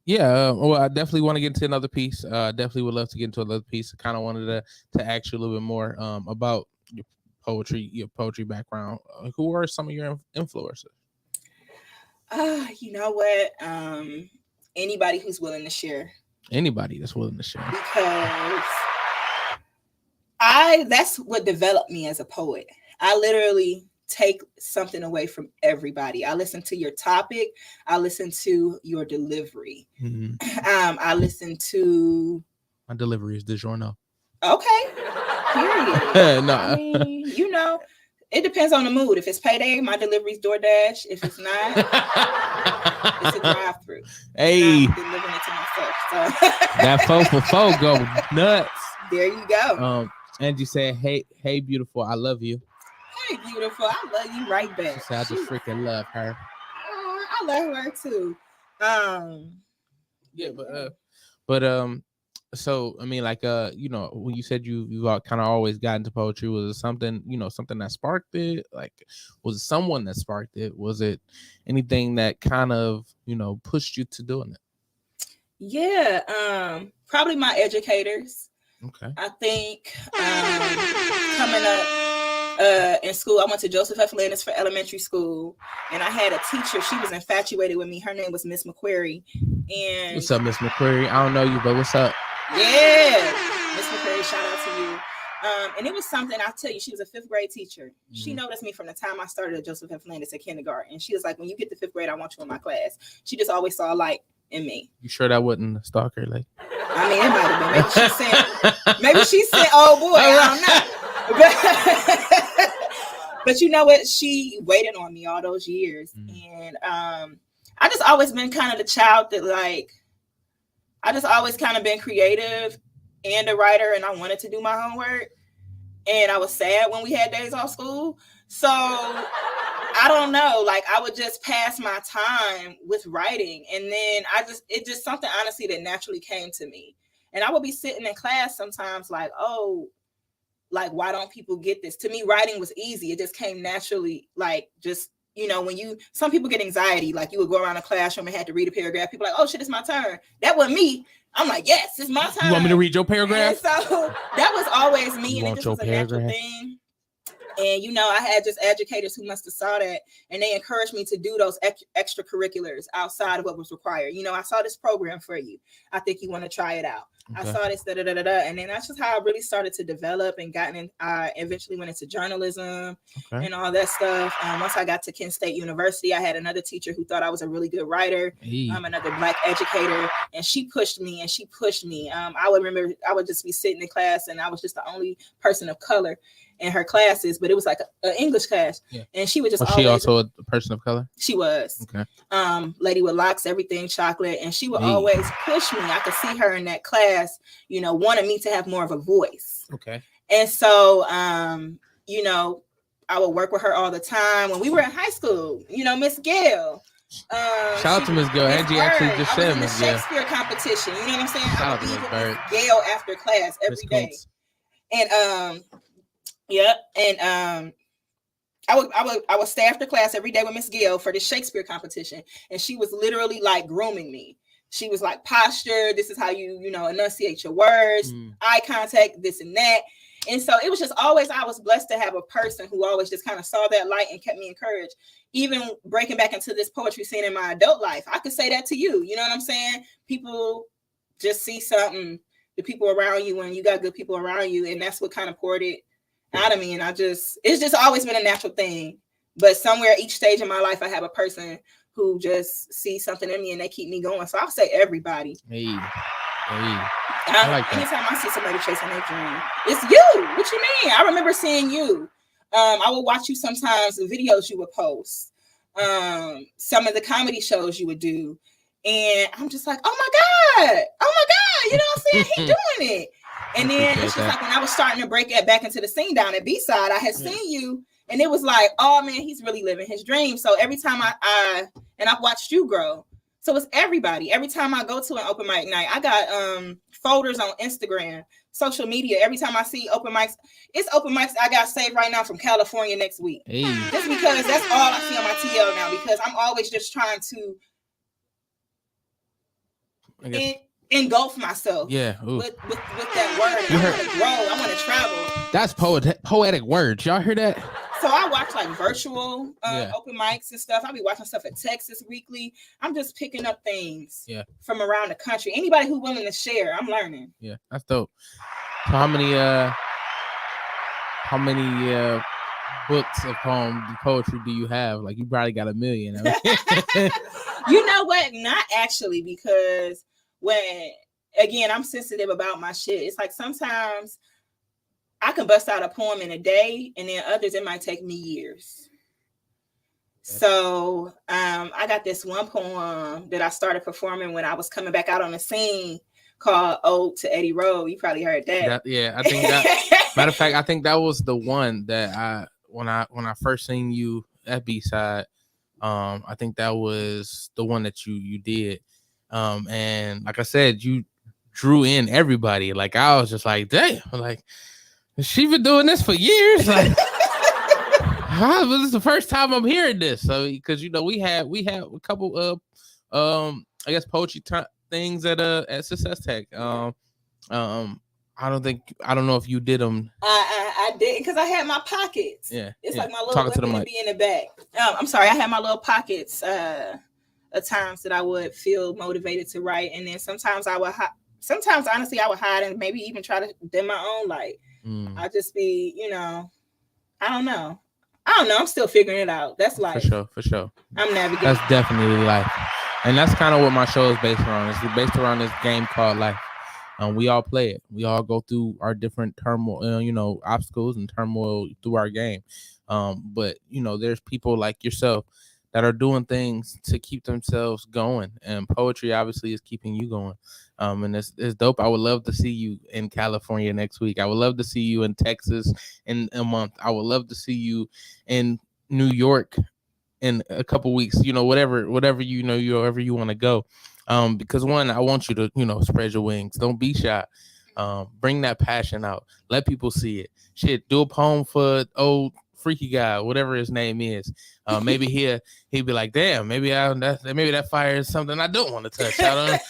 Yeah, well, I definitely want to get into another piece. Definitely would love to get into another piece. I kind of wanted to ask you a little bit more about your poetry background. Who are some of your influencers? You know what? Anybody who's willing to share. Anybody that's willing to share. Because that's what developed me as a poet. I literally take something away from everybody. I listen to your topic. I listen to your delivery. I listen to my delivery is DiGiorno. Okay. Period. No. I mean, you know, it depends on the mood. If it's payday, my delivery's DoorDash. If it's not, it's a drive-through. Hey. I'm delivering it to myself. So that 4 for 4 go nuts. There you go. Angie said, hey, beautiful, I love you. Hey, beautiful. I love you right back. She said, I just freaking love her. I love her too. Yeah, but so I mean, like you know, when you said you've kind of always got into poetry, was it something, you know, something that sparked it? Like, was it someone that sparked it? Was it anything that kind of, you know, pushed you to doing it? Yeah, probably my educators. Okay. I think coming up in school, I went to Joseph F. Landis for elementary school, and I had a teacher. She was infatuated with me. Her name was Miss McQuarrie. And what's up, Miss McQuarrie? I don't know you, but what's up? Yeah, Miss McQuarrie, shout out to you. And it was something, I'll tell you, she was a 5th grade teacher. She noticed me from the time I started at Joseph F. Landis at kindergarten. And she was like, when you get to 5th grade, I want you in my class. She just always saw a light in me. You sure that wasn't a stalker? Like, I mean, it might have been. Maybe she said, oh boy, I don't know. But you know what? She waited on me all those years. And I just always been kind of the child that, like, I just always kind of been creative and a writer, and I wanted to do my homework. And I was sad when we had days off school. So I don't know, like I would just pass my time with writing. And then it just something honestly that naturally came to me. And I would be sitting in class sometimes like, oh, like, why don't people get this? To me, writing was easy. It just came naturally, like, just, you know, some people get anxiety, like you would go around a classroom and had to read a paragraph. People are like, oh shit, it's my turn. That wasn't me. I'm like, yes, it's my turn. You want me to read your paragraph? And so that was always me. And it just was a natural thing. And, you know, I had just educators who must have saw that, and they encouraged me to do those extracurriculars outside of what was required. You know, I saw this program for you. I think you want to try it out. Okay. I saw this, and then that's just how I really started to develop and I eventually went into journalism and all that stuff. Once I got to Kent State University, I had another teacher who thought I was a really good writer. Another Black educator, and she pushed me. I would remember I would just be sitting in class, and I was just the only person of color. in her classes, but it was like an English class. Yeah. And she would just Was always, she also a person of color? She was. Okay. Lady with locks, everything chocolate. And she would Hey. always push me. I could see her in that class, you know, wanting me to have more of a voice. Okay. And so, you know, I would work with her all the time. When we were in high school, you know, Miss Gail. Shout out to Miss Gail. Angie actually just said Miss Gail. Shakespeare competition. You know what I'm saying? Shout I out would to be Miss with Bird. Miss Gail after class every day. Coates. And I would stay after class every day with Miss Gail for the Shakespeare competition. And she was literally like grooming me. She was like, posture, this is how you know, enunciate your words, eye contact, this and that. And so it was just always, I was blessed to have a person who always just kind of saw that light and kept me encouraged. Even breaking back into this poetry scene in my adult life, I could say that to you. You know what I'm saying? People just see something, the people around you, when you got good people around you. And that's what kind of poured it out of me. And it's just always been a natural thing. But somewhere each stage of my life, I have a person who just sees something in me and they keep me going. So I'll say everybody. Hey. I like that. Anytime I see somebody chasing their dream, it's you. What you mean? I remember seeing you. I would watch you sometimes, the videos you would post, some of the comedy shows you would do. And I'm just like, oh my God, you know what I'm saying? He doing it. And then it's just like when I was starting to break back into the scene down at B-side, I had seen you and it was like, oh man, he's really living his dream. So every time I've watched you grow. So it's everybody. Every time I go to an open mic night, I got folders on Instagram, social media. Every time I see open mics, it's open mics I got saved right now from California next week. Hey. Just because that's all I see on my TL now, because I'm always just trying to engulf myself with that word. I want to grow. I want to travel. That's poetic words. Y'all hear that? So I watch like virtual open mics and stuff. I'll be watching stuff at Texas Weekly. I'm just picking up things from around the country. Anybody who's willing to share, I'm learning. Yeah, that's dope. So how many books of poetry do you have? Like, you probably got 1 million. You know what? Not actually, because again, I'm sensitive about my shit. It's like sometimes I can bust out a poem in a day, and then others, it might take me years. So I got this one poem that I started performing when I was coming back out on the scene called Ode to Eddie Rowe. You probably heard that. I think that, matter of fact, I think that was the one that when I first seen you at B-side, I think that was the one that you did. And like I said, you drew in everybody. Like, I was just like, damn, like, she been doing this for years. Like, this is the first time I'm hearing this. So, because you know, we have a couple of I guess poetry things at Success Tech. I don't know if you did them. I did, because I had my pockets. Yeah, it's like my little weapon to be in the back. I'm sorry, I had my little pockets at times that I would feel motivated to write, and then sometimes honestly I would hide and maybe even try to dim my own light. I just be, you know, I don't know. I'm still figuring it out. That's life. For sure. I'm navigating. That's definitely life. And that's kind of what my show is based around. It's based around this game called life. We all play it. We all go through our different turmoil, obstacles and turmoil through our game. But, you know, there's people like yourself that are doing things to keep themselves going. And poetry obviously is keeping you going. And it's dope. I would love to see you in California next week. I would love to see you in Texas in a month. I would love to see you in New York in a couple weeks, whatever you want to go. Because one, I want you to, spread your wings. Don't be shy. Bring that passion out. Let people see it. Shit, do a poem for old freaky guy, whatever his name is. Maybe he'd be like, damn, maybe that fire is something I don't want to touch. I don't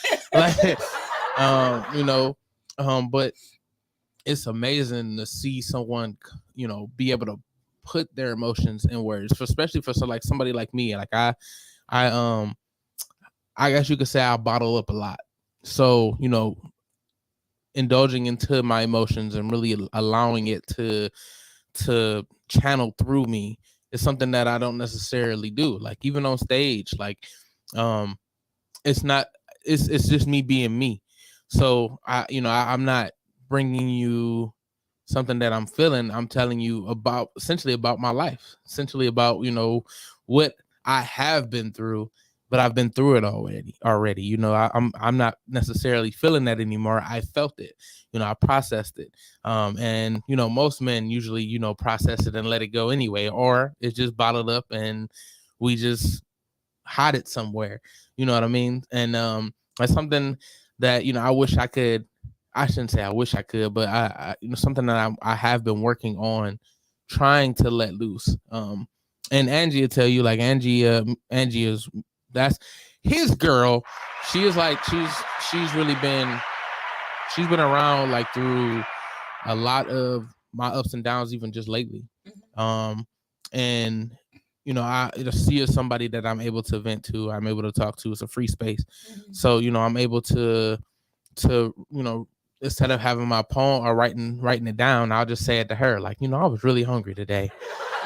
but it's amazing to see someone, be able to put their emotions in words, especially for somebody like me. Like I guess you could say I bottle up a lot. So, indulging into my emotions and really allowing it to channel through me is something that I don't necessarily do. Like, even on stage, like, it's just me being me. So I'm not bringing you something that I'm feeling, I'm telling you about, essentially about my life, essentially about, you know, what I have been through, but I've been through it already. You know, I'm not necessarily feeling that anymore. I felt it, you know, I processed it. And, you know, most men usually, you know, process it and let it go anyway, or it's just bottled up and we just hide it somewhere. You know what I mean? And that's something that, you know, I shouldn't say I wish I could, but I you know, something that I have been working on, trying to let loose. And Angie will tell you, like Angie is, that's his girl. She is like, she's been around like through a lot of my ups and downs, even just lately. And you know, I see as somebody that I'm able to vent to, I'm able to talk to. It's a free space. So, you know, I'm able to, you know, instead of having my poem or writing it down, I'll just say it to her. Like, you know, I was really hungry today.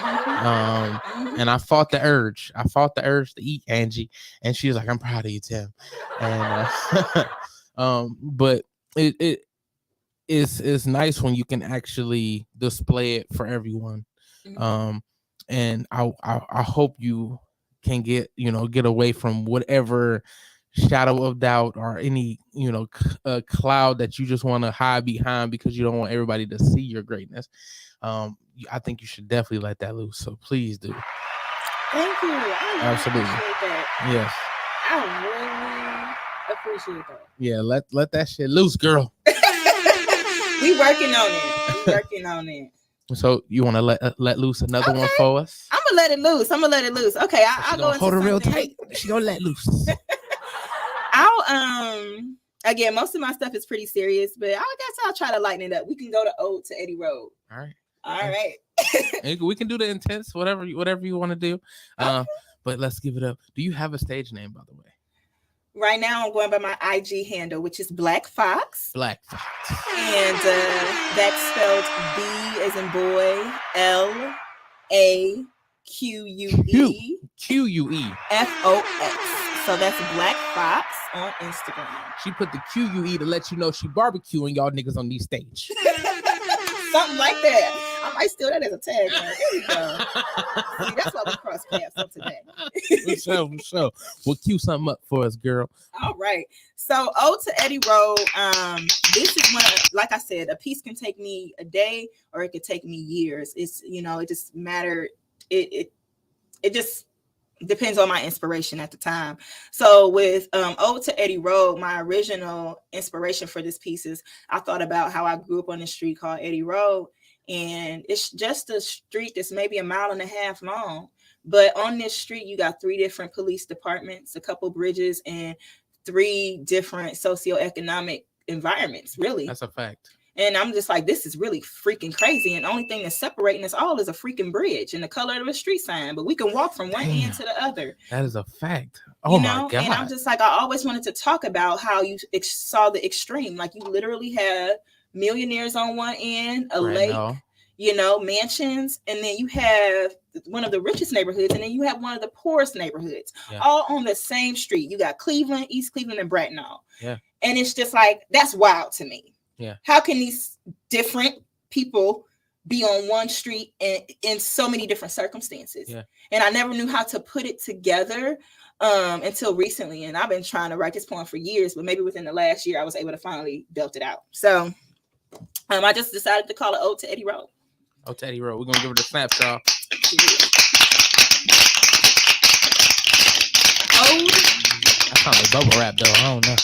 And I fought the urge. To eat, Angie. And she was like, I'm proud of you, Tim. And but it's nice when you can actually display it for everyone. And I hope you can get away from whatever shadow of doubt or any cloud that you just want to hide behind because you don't want everybody to see your greatness. I think you should definitely let that loose. So please do. Thank you. I Absolutely. appreciate that. Yes. I really appreciate that. Yeah, let that shit loose, girl. We working on it. So you want to let loose another one for us? I'm gonna let it loose. Okay, I'll go into hold it real something. tight. She gonna let loose. I'll again, most of my stuff is pretty serious, but I guess I'll try to lighten it up. We can go to Ode to Eddie Road. All right. And we can do the intense, whatever you want to do. But let's give it up. Do you have a stage name, by the way? Right now, I'm going by my IG handle, which is Black Fox. Black Fox. And that's spelled B as in boy, LAQUE FOX. So that's Black Fox on Instagram. She put the QUE to let you know she barbecuing y'all niggas on these stage. Something like that. I might steal that as a tag. There we go. See, that's why we cross paths up today. For sure. We'll cue something up for us, girl. All right. So, Ode to Eddie Road. This is when, like I said, a piece can take me a day or it could take me years. It's, it just matter. It just depends on my inspiration at the time. So with Ode to Eddie Road, my original inspiration for this piece is I thought about how I grew up on a street called Eddie Road. And it's just a street that's maybe 1.5 miles long. But on this street, you got 3 different police departments, a couple bridges, and 3 different socioeconomic environments, really. That's a fact. And I'm just like, this is really freaking crazy. And the only thing that's separating us all is a freaking bridge and the color of a street sign. But we can walk from one end to the other. That is a fact. Oh, my God. And I'm just like, I always wanted to talk about how you saw the extreme. Like, you literally have millionaires on one end, a lake, mansions, and then you have one of the richest neighborhoods, and then you have one of the poorest neighborhoods, all on the same street. You got Cleveland, East Cleveland, and Bracknell. Yeah. And it's just like, that's wild to me. Yeah. How can these different people be on one street and in so many different circumstances? Yeah. And I never knew how to put it together until recently. And I've been trying to write this poem for years, but maybe within the last year, I was able to finally belt it out. So I just decided to call it Ode to Eddie Road. Ode to Eddie Road. We're going to give it a snap, y'all. Ode. That sounds like bubble wrap, though. I don't know.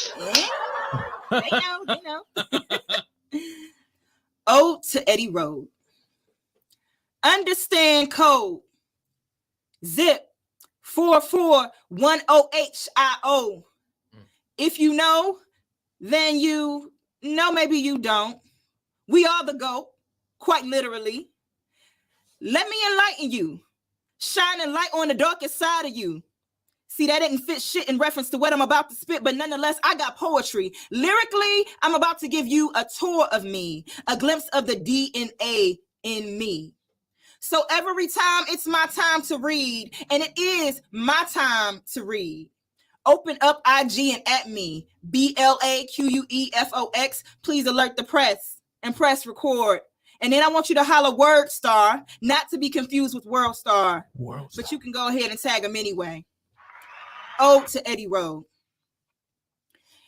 They know. Ode to Eddie Road. Understand code. Zip 4410HIO. If you know, then you know, maybe you don't. We are the GOAT, quite literally. Let me enlighten you. Shine a light on the darkest side of you. See, that didn't fit shit in reference to what I'm about to spit, but nonetheless, I got poetry. Lyrically, I'm about to give you a tour of me, a glimpse of the DNA in me. So every time it's my time to read, and it is my time to read. Open up IG and at me, BLAQUEFOX. Please alert the press and press record And then I want you to holler Word Star, not to be confused with World Star. But you can go ahead and tag them anyway. Ode to Eddie Road.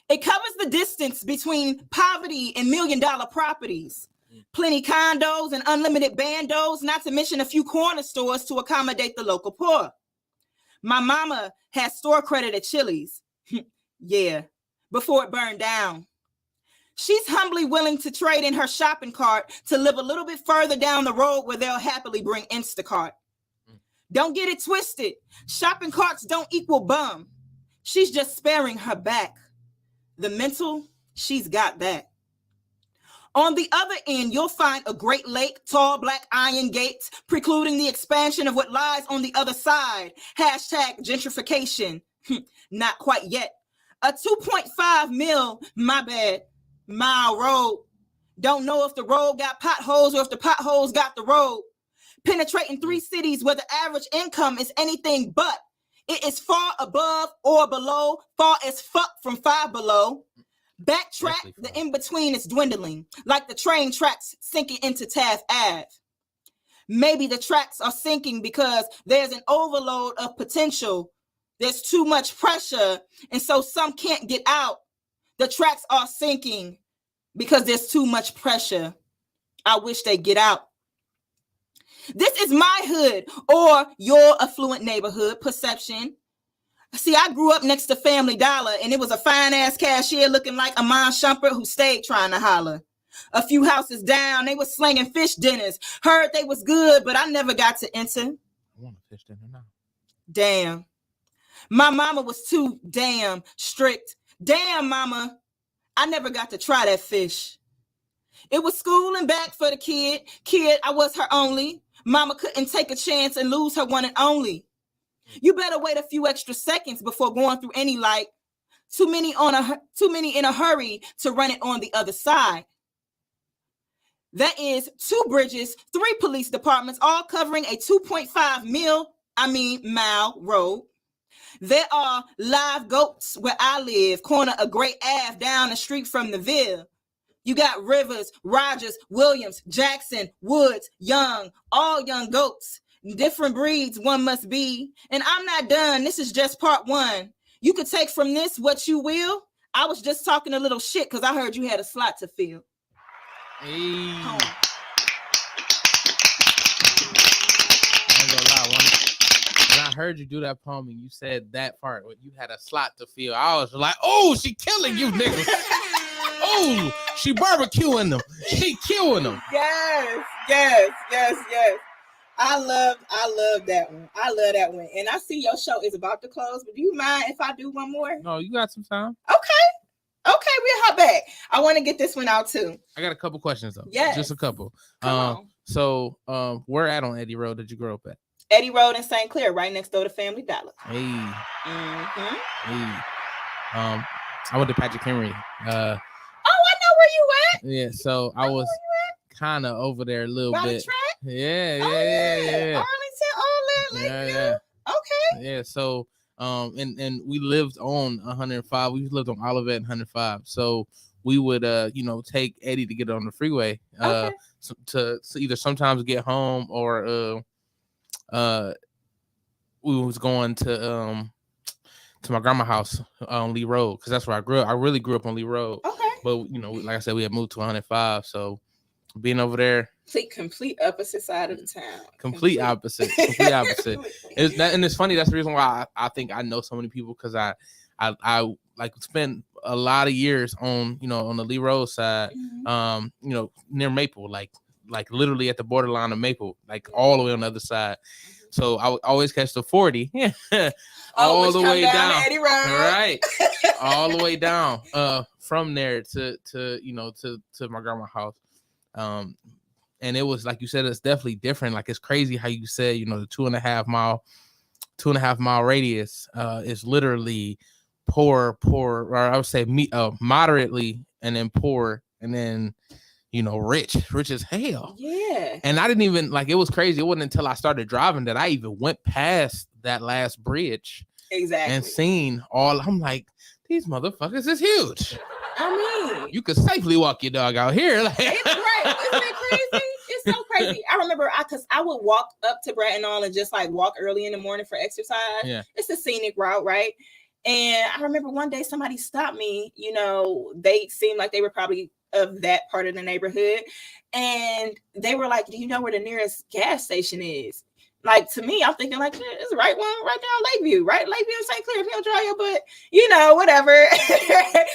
It covers the distance between poverty and $1 million properties. Plenty condos and unlimited bandos, not to mention a few corner stores to accommodate the local poor. My mama had store credit at Chili's. Yeah, before it burned down. She's humbly willing to trade in her shopping cart to live a little bit further down the road where they'll happily bring Instacart. Don't get it twisted. Shopping carts don't equal bum. She's just sparing her back. The mental, she's got that. On the other end, you'll find a Great Lake, tall black iron gates, precluding the expansion of what lies on the other side. Hashtag gentrification. Not quite yet. A 2.5 mile road. Don't know if the road got potholes or if the potholes got the road. Penetrating 3 cities where the average income is anything but. It is far above or below, far as fuck from 5 below. Backtrack, the in-between is dwindling, like the train tracks sinking into Taft Ave. Maybe the tracks are sinking because there's an overload of potential. There's too much pressure, and so some can't get out. The tracks are sinking because there's too much pressure. I wish they'd get out. This is my hood or your affluent neighborhood perception. See, I grew up next to Family Dollar, and it was a fine-ass cashier looking like Amon Shumpert who stayed trying to holler. A few houses down, they was slinging fish dinners. Heard they was good, but I never got to enter. I want a fish dinner now. Damn. My mama was too damn strict. Damn, mama. I never got to try that fish. It was school and back for the kid. I was her only. Mama couldn't take a chance and lose her one and only. You better wait a few extra seconds before going through any light. Too many in a hurry to run it on the other side. That is 2 bridges, 3 police departments, all covering a 2.5 mile road. There are live goats where I live, corner of Great Ave down the street from the Ville. You got Rivers, Rogers, Williams, Jackson, Woods, Young, all young goats. Different breeds one must be. And I'm not done. This is just part 1. You could take from this what you will. I was just talking a little shit because I heard you had a slot to fill. Hey. I ain't gonna lie. When I heard you do that poem and you said that part, when you had a slot to fill, I was like, oh, she killing you niggas. Oh, she barbecuing them. She killing them. Yes. I love that one. I love that one. And I see your show is about to close, but do you mind if I do one more? No, you got some time. Okay, we'll hop back. I want to get this one out too. I got a couple questions though. Yes. Just a couple. Come So where at on Eddie Road did you grow up at? Eddie Road in St. Clair, right next door to Family Dollar. Hey. Mm-hmm. Hey. I went to Patrick Henry. I know where you at. Yeah, so I was kind of over there a little By bit. the track? Yeah. Arlington, all that, Yeah. Okay. Yeah, so and we lived on 105. We lived on Olivet and 105. So we would take Eddie to get on the freeway to either sometimes get home or we was going to my grandma's house on Lee Road because that's where I grew up. I really grew up on Lee Road. Okay. But like I said, we had moved to 105, so being over there, complete opposite side of the town. Complete opposite. And it's funny. That's the reason why I think I know so many people because I like spent a lot of years on on the Lee Road side, near Maple, like literally at the borderline of Maple, like all the way on the other side. So I would always catch the 40 all the way down, Eddie Road. right, all the way down from there to my grandma's house. And it was like you said, it's definitely different. Like it's crazy how you said, the 2.5 mile radius is literally poor, or I would say moderately, and then poor, and then rich as hell. Yeah. And I didn't even it was crazy. It wasn't until I started driving that I even went past that last bridge. Exactly. And seen all. I'm like, these motherfuckers is huge. I mean, you could safely walk your dog out here. it's right. Isn't it crazy? so crazy. I remember because I would walk up to Brattonall and just like walk early in the morning for exercise. Yeah. It's a scenic route, right? And I remember one day somebody stopped me. You know, they seemed like they were probably of that part of the neighborhood. And they were like, do you know where the nearest gas station is? Like, to me, I'm thinking like, it's the right one right down Lakeview, right? Lakeview and St. Clair, if you don't try your butt, you know, whatever.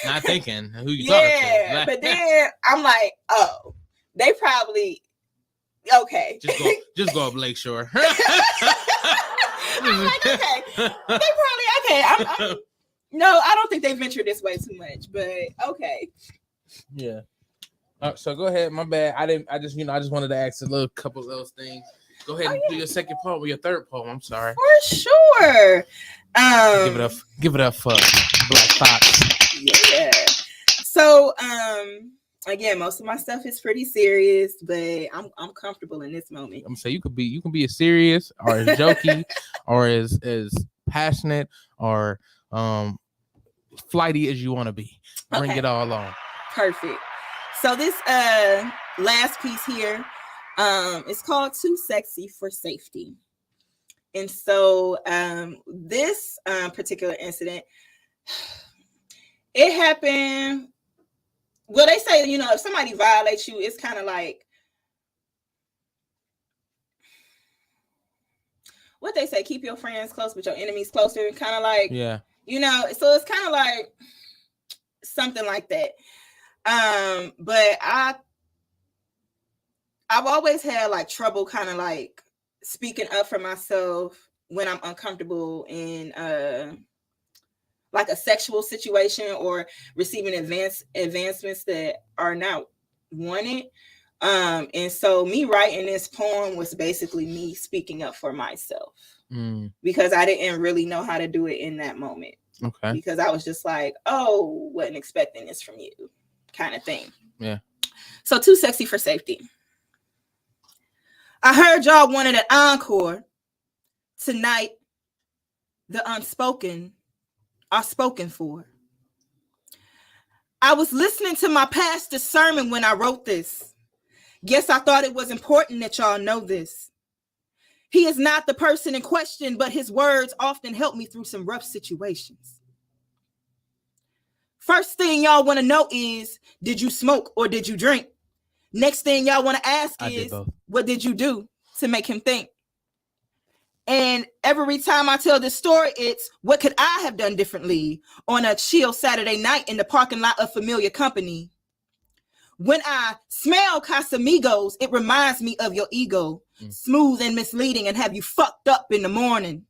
Not thinking who you talking to. Yeah, but then I'm like, oh, they probably, okay. Just go up Lakeshore. I'm like, okay, they probably, okay. No, I don't think they venture this way too much, but okay. Yeah. So go ahead. My bad. I just wanted to ask a little couple of those things. Go ahead and do your second poem or your third poem. I'm sorry. For sure. Give it up for Black Fox. Yeah. So again, most of my stuff is pretty serious, but I'm comfortable in this moment. I'm gonna say you can be as serious or as jokey or as passionate or flighty as you want to be. Bring it all on. Perfect. So this last piece here, it's called Too Sexy for Safety. And so this particular incident, it happened. Well, they say, you know, if somebody violates you, it's kind of like what they say, keep your friends close, but your enemies closer. Kind of like, yeah, you know, so it's kind of like something like that. But I've always had like trouble kind of like speaking up for myself when I'm uncomfortable in like a sexual situation or receiving advancements that are not wanted. And so me writing this poem was basically me speaking up for myself because I didn't really know how to do it in that moment. Okay. Because I was just like, oh, wasn't expecting this from you kind of thing. Yeah. So Too Sexy for Safety. I heard y'all wanted an encore. Tonight, the unspoken are spoken for. I was listening to my pastor's sermon when I wrote this. Guess I thought it was important that y'all know this. He is not the person in question, but his words often help me through some rough situations. First thing y'all want to know is, did you smoke or did you drink? Next thing y'all want to ask is, what did you do to make him think? And every time I tell this story, it's what could I have done differently on a chill Saturday night in the parking lot of familiar company? When I smell Casamigos, it reminds me of your ego, smooth and misleading, and have you fucked up in the morning.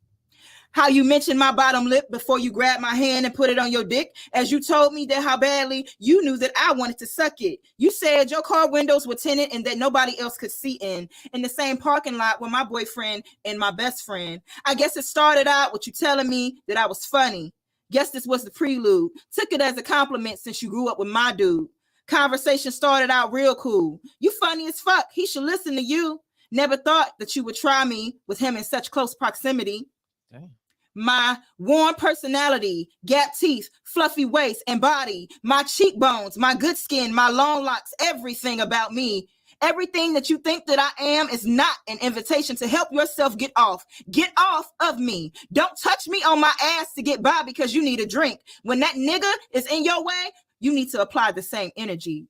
How you mentioned my bottom lip before you grabbed my hand and put it on your dick, as you told me that how badly you knew that I wanted to suck it. You said your car windows were tinted and that nobody else could see in the same parking lot with my boyfriend and my best friend. I guess it started out with you telling me that I was funny. Guess this was the prelude. Took it as a compliment since you grew up with my dude. Conversation started out real cool. You funny as fuck. He should listen to you. Never thought that you would try me with him in such close proximity. Dang. My warm personality, gap teeth, fluffy waist and body, my cheekbones, my good skin, my long locks, everything about me. Everything that you think that I am is not an invitation to help yourself get off. Get off of me. Don't touch me on my ass to get by because you need a drink. When that nigga is in your way, you need to apply the same energy.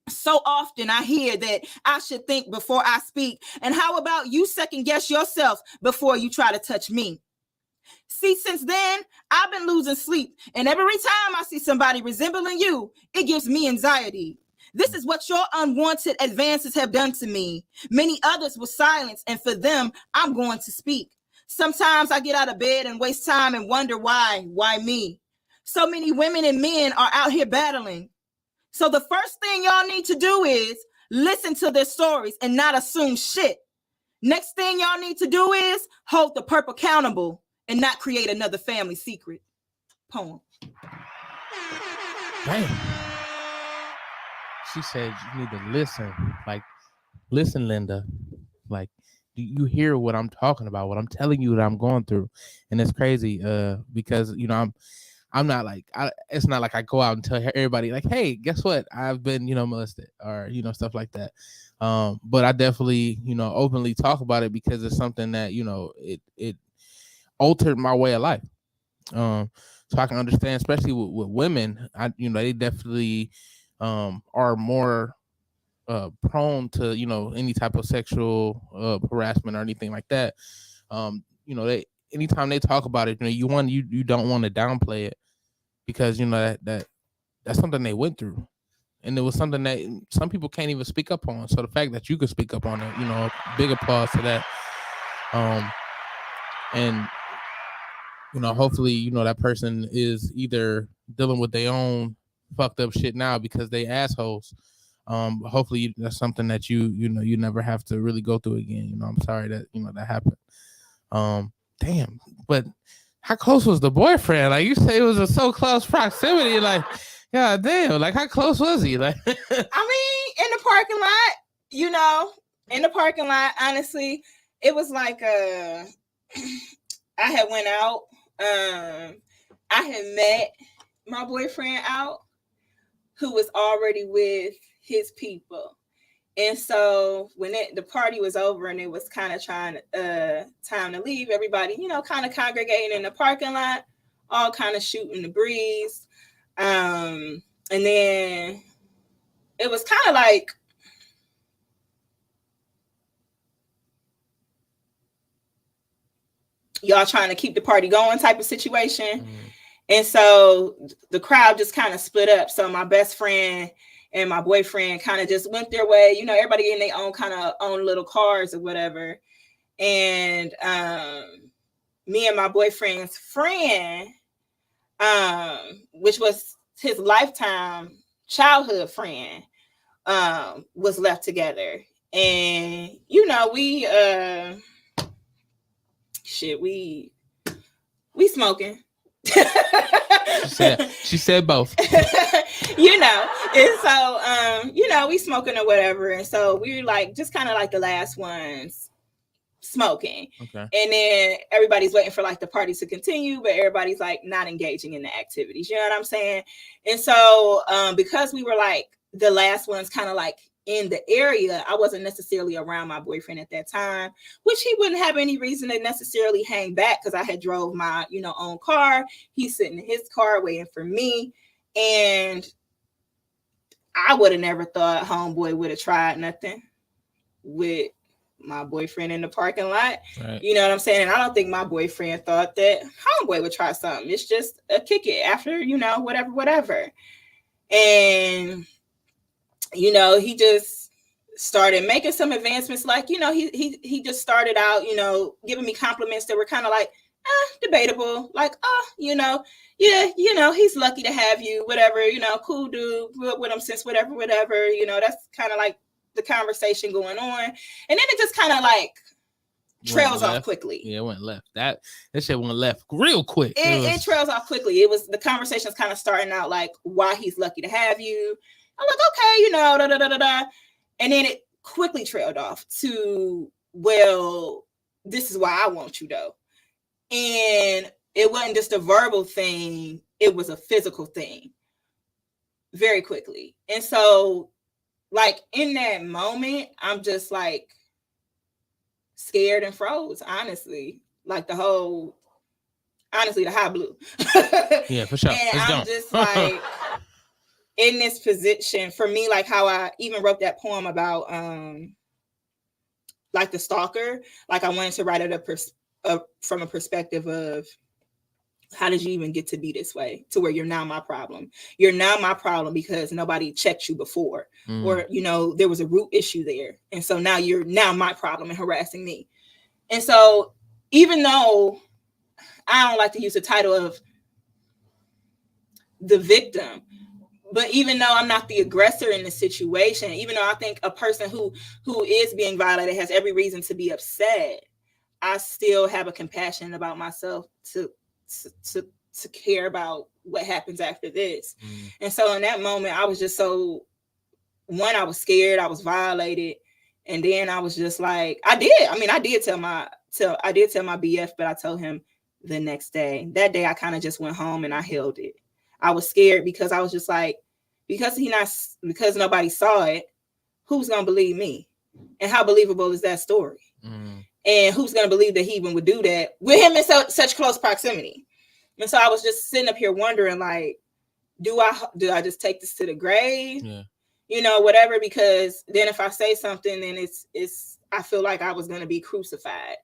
So often I hear that I should think before I speak. And how about you second guess yourself before you try to touch me? See, since then, I've been losing sleep. And every time I see somebody resembling you, it gives me anxiety. This is what your unwanted advances have done to me. Many others will silence, and for them, I'm going to speak. Sometimes I get out of bed and waste time and wonder why me? So many women and men are out here battling. So the first thing y'all need to do is listen to their stories and not assume shit. Next thing y'all need to do is hold the perp accountable and not create another family secret. Poem. Damn. She said you need to listen. Like, listen, Linda. Like, do you hear what I'm talking about? What I'm telling you that I'm going through? And it's crazy because, you know, I'm not like, it's not like I go out and tell everybody like, hey, guess what? I've been, you know, molested or, you know, stuff like that. But I definitely, openly talk about it because it's something that, it altered my way of life. So I can understand, especially with women, they definitely are more prone to, any type of sexual harassment or anything like that. They anytime they talk about it, you don't want to downplay it because that's something they went through. And it was something that some people can't even speak up on. So the fact that you could speak up on it, big applause to that. And hopefully, that person is either dealing with their own fucked up shit now because they assholes. Hopefully that's something that you never have to really go through again. I'm sorry that that happened. Damn, but how close was the boyfriend? Like you say, it was a so close proximity. Like, god damn, like how close was he? Like, I mean, in the parking lot, honestly, it was like I had went out. I had met my boyfriend out, who was already with his people. And so when the party was over and it was kind of time to leave, everybody, kind of congregating in the parking lot, all kind of shooting the breeze. And then it was kind of like, y'all trying to keep the party going type of situation. Mm. And so the crowd just kind of split up. So my best friend and my boyfriend kind of just went their way, everybody in their own little cars or whatever. And me and my boyfriend's friend, which was his lifetime childhood friend, was left together. And, we smoking. She said both. And so we smoking or whatever, and so we're like just kind of like the last ones smoking. Okay. And then everybody's waiting for like the party to continue, but everybody's like not engaging in the activities, you know what I'm saying? And so because we were like the last ones kind of like in the area, I wasn't necessarily around my boyfriend at that time, which he wouldn't have any reason to necessarily hang back because I had drove my, own car. He's sitting in his car waiting for me. And I would have never thought homeboy would have tried nothing with my boyfriend in the parking lot. Right. You know what I'm saying? And I don't think my boyfriend thought that homeboy would try something. It's just a kick it after, whatever. And he just started making some advancements. Like, he just started out, giving me compliments that were kind of like, debatable. Like, yeah, he's lucky to have you, whatever, cool dude, grew up with him since whatever, that's kind of like the conversation going on. And then it just kind of like trails off quickly. Yeah, it went left. That shit went left real quick. It trails off quickly. It was the conversation's kind of starting out like why he's lucky to have you. I'm like, okay, and then it quickly trailed off to, well, this is why I want you though. And it wasn't just a verbal thing, it was a physical thing very quickly. And so like in that moment, I'm just like scared and froze, honestly. Like the high blue. Yeah, for sure. And I'm just like in this position, for me, like how I even wrote that poem about like the stalker, like I wanted to write it up from a perspective of how did you even get to be this way to where you're now my problem? You're now my problem because nobody checked you before, or there was a root issue there, and so now you're my problem and harassing me. And so even though I don't like to use the title of the victim, but even though I'm not the aggressor in the situation, even though I think a person who is being violated has every reason to be upset, I still have a compassion about myself to care about what happens after this. And so in that moment, I was just I was scared, I was violated. And then I was just like, I did tell my BF, but I told him the next day. That day I kind of just went home and I held it. I was scared because I was just like, because nobody saw it, who's gonna believe me? And how believable is that story? And who's going to believe that he even would do that with him in such close proximity? And so I was just sitting up here wondering, like, do I just take this to the grave? Yeah. You know, whatever, because then if I say something, then it's I feel like I was going to be crucified.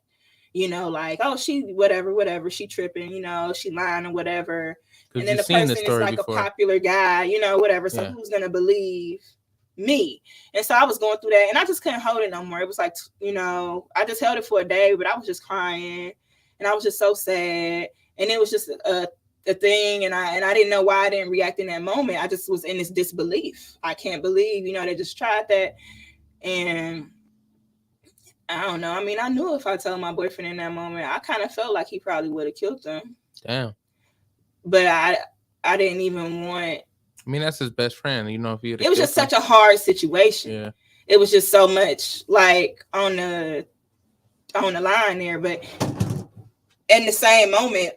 You know, like, oh, she whatever, she tripping, you know, she lying or whatever. And then the person is like a popular guy, you know, whatever. So who's going to believe me? And so I was going through that, and I just couldn't hold it no more. It was like, you know, I just held it for a day, but I was just crying, and I was just so sad, and it was just a thing, and I didn't know why I didn't react in that moment. I just was in this disbelief. I can't believe, you know, they just tried that. And I don't know. I mean, I knew if I told my boyfriend in that moment, I kind of felt like he probably would have killed them. Damn. But I didn't even want. I mean, that's his best friend. You know, if he. It was just such a hard situation. Yeah. It was just so much like on the line there. But in the same moment,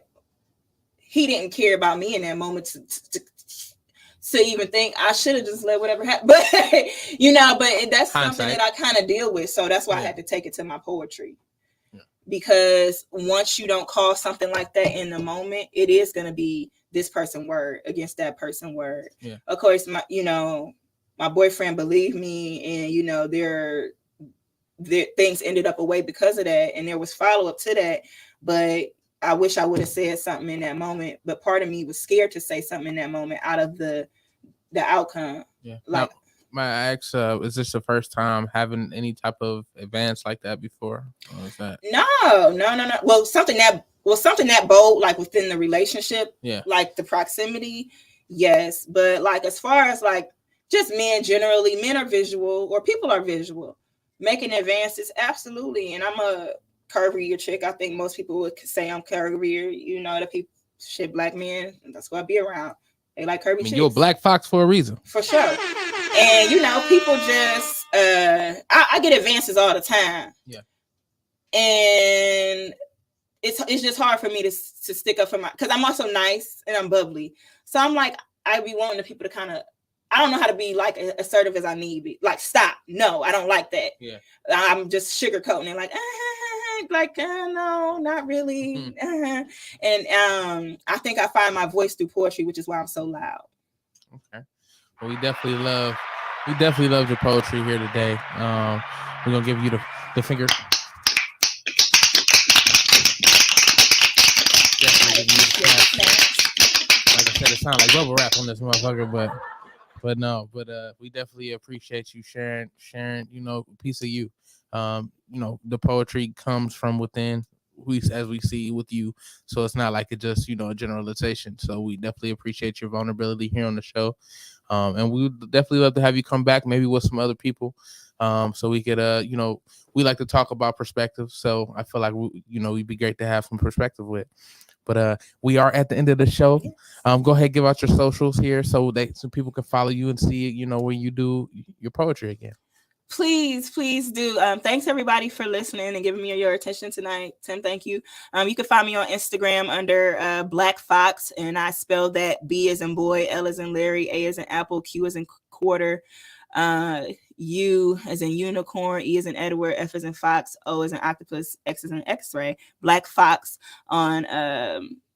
he didn't care about me in that moment to even think I should have just let whatever happen. But you know, but that's something that I kind of deal with. So that's why I had to take it to my poetry. Yeah. Because once you don't call something like that in the moment, it is going to be this person word against that person word. Yeah. Of course, my boyfriend believed me, and you know, there things ended up away because of that, and there was follow-up to that. But I wish I would have said something in that moment, but part of me was scared to say something in that moment out of the outcome. Yeah. Like, my ex, is this the first time having any type of advance like that before? Or is that? No. Well, something that bold, like within the relationship, like the proximity, yes. But like as far as like just men generally, men are visual, or people are visual. Making advances, absolutely. And I'm a curvier chick. I think most people would say I'm curvier. You know, the people, shit, black men, that's what I be around. They like curvy chicks. You're a black fox for a reason. For sure. And, you know, people just, I get advances all the time. Yeah. And it's just hard for me to stick up for because I'm also nice and I'm bubbly. So I'm like, I be wanting the people to kind of, I don't know how to be like assertive as I need to be. Like, stop. No, I don't like that. Yeah. I'm just sugarcoating it like, no, not really. And I think I find my voice through poetry, which is why I'm so loud. Okay. Well, we definitely love your poetry here today. We're gonna give you the finger. Definitely give you the clap. Like I said, it sounds like bubble wrap on this motherfucker, but we definitely appreciate you sharing, you know, a piece of you. You know, the poetry comes from within, as we see with you. So it's not like it just, you know, a generalization. So we definitely appreciate your vulnerability here on the show. And we would definitely love to have you come back, maybe with some other people. So we could, you know, we like to talk about perspective. So I feel like, we'd be great to have some perspective with. But we are at the end of the show. Go ahead, give out your socials here so people can follow you and see, you know, when you do your poetry again. Please do. Thanks everybody for listening and giving me your attention tonight. Tim, thank you. You can find me on Instagram under Black Fox, and I spell that B as in boy, L as in Larry, A as in apple, Q as in quarter, U as in unicorn, E as in Edward, F as in fox, O as in octopus, X as in X-ray. Black Fox on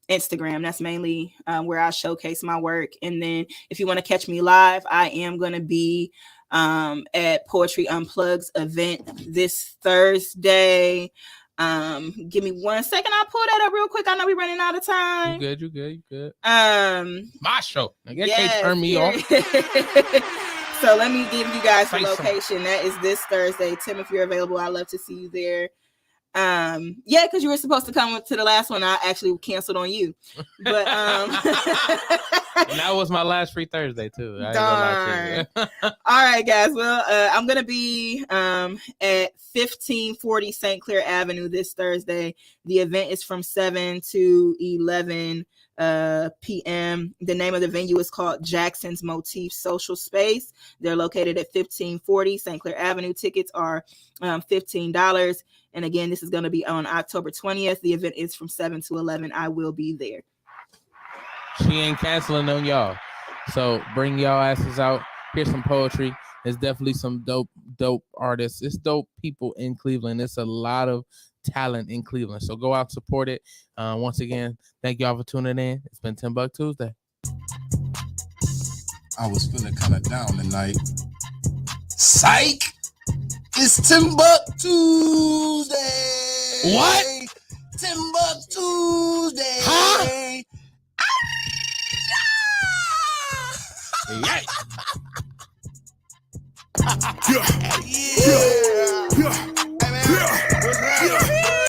Instagram. That's mainly where I showcase my work. And then if you want to catch me live, I am going to be at Poetry Unplugged's event this Thursday. Give me 1 second. I'll pull that up real quick. I know we're running out of time. You good. My show. Yes, can't turn me off. So let me give you guys the location. That is this Thursday. Tim, if you're available, I'd love to see you there. Because you were supposed to come to the last one. I actually canceled on you. But that was my last free Thursday too. Darn. All right, guys. Well, I'm gonna be at 1540 St. Clair Avenue this Thursday. The event is from 7 to 11 p.m. The name of the venue is called Jackson's Motif Social Space. They're located at 1540 St. Clair Avenue. Tickets are $15. And again, this is going to be on October 20th. The event is from 7 to 11. I will be there. She ain't canceling on y'all. So bring y'all asses out. Here's some poetry. It's definitely some dope artists. It's dope people in Cleveland. It's a lot of talent in Cleveland. So go out, support it. Once again, thank y'all for tuning in. It's been TimbukTuesday. I was feeling kind of down tonight. Psych! It's TimbukTuesday! What? TimbukTuesday! Huh? Ah! Yeah.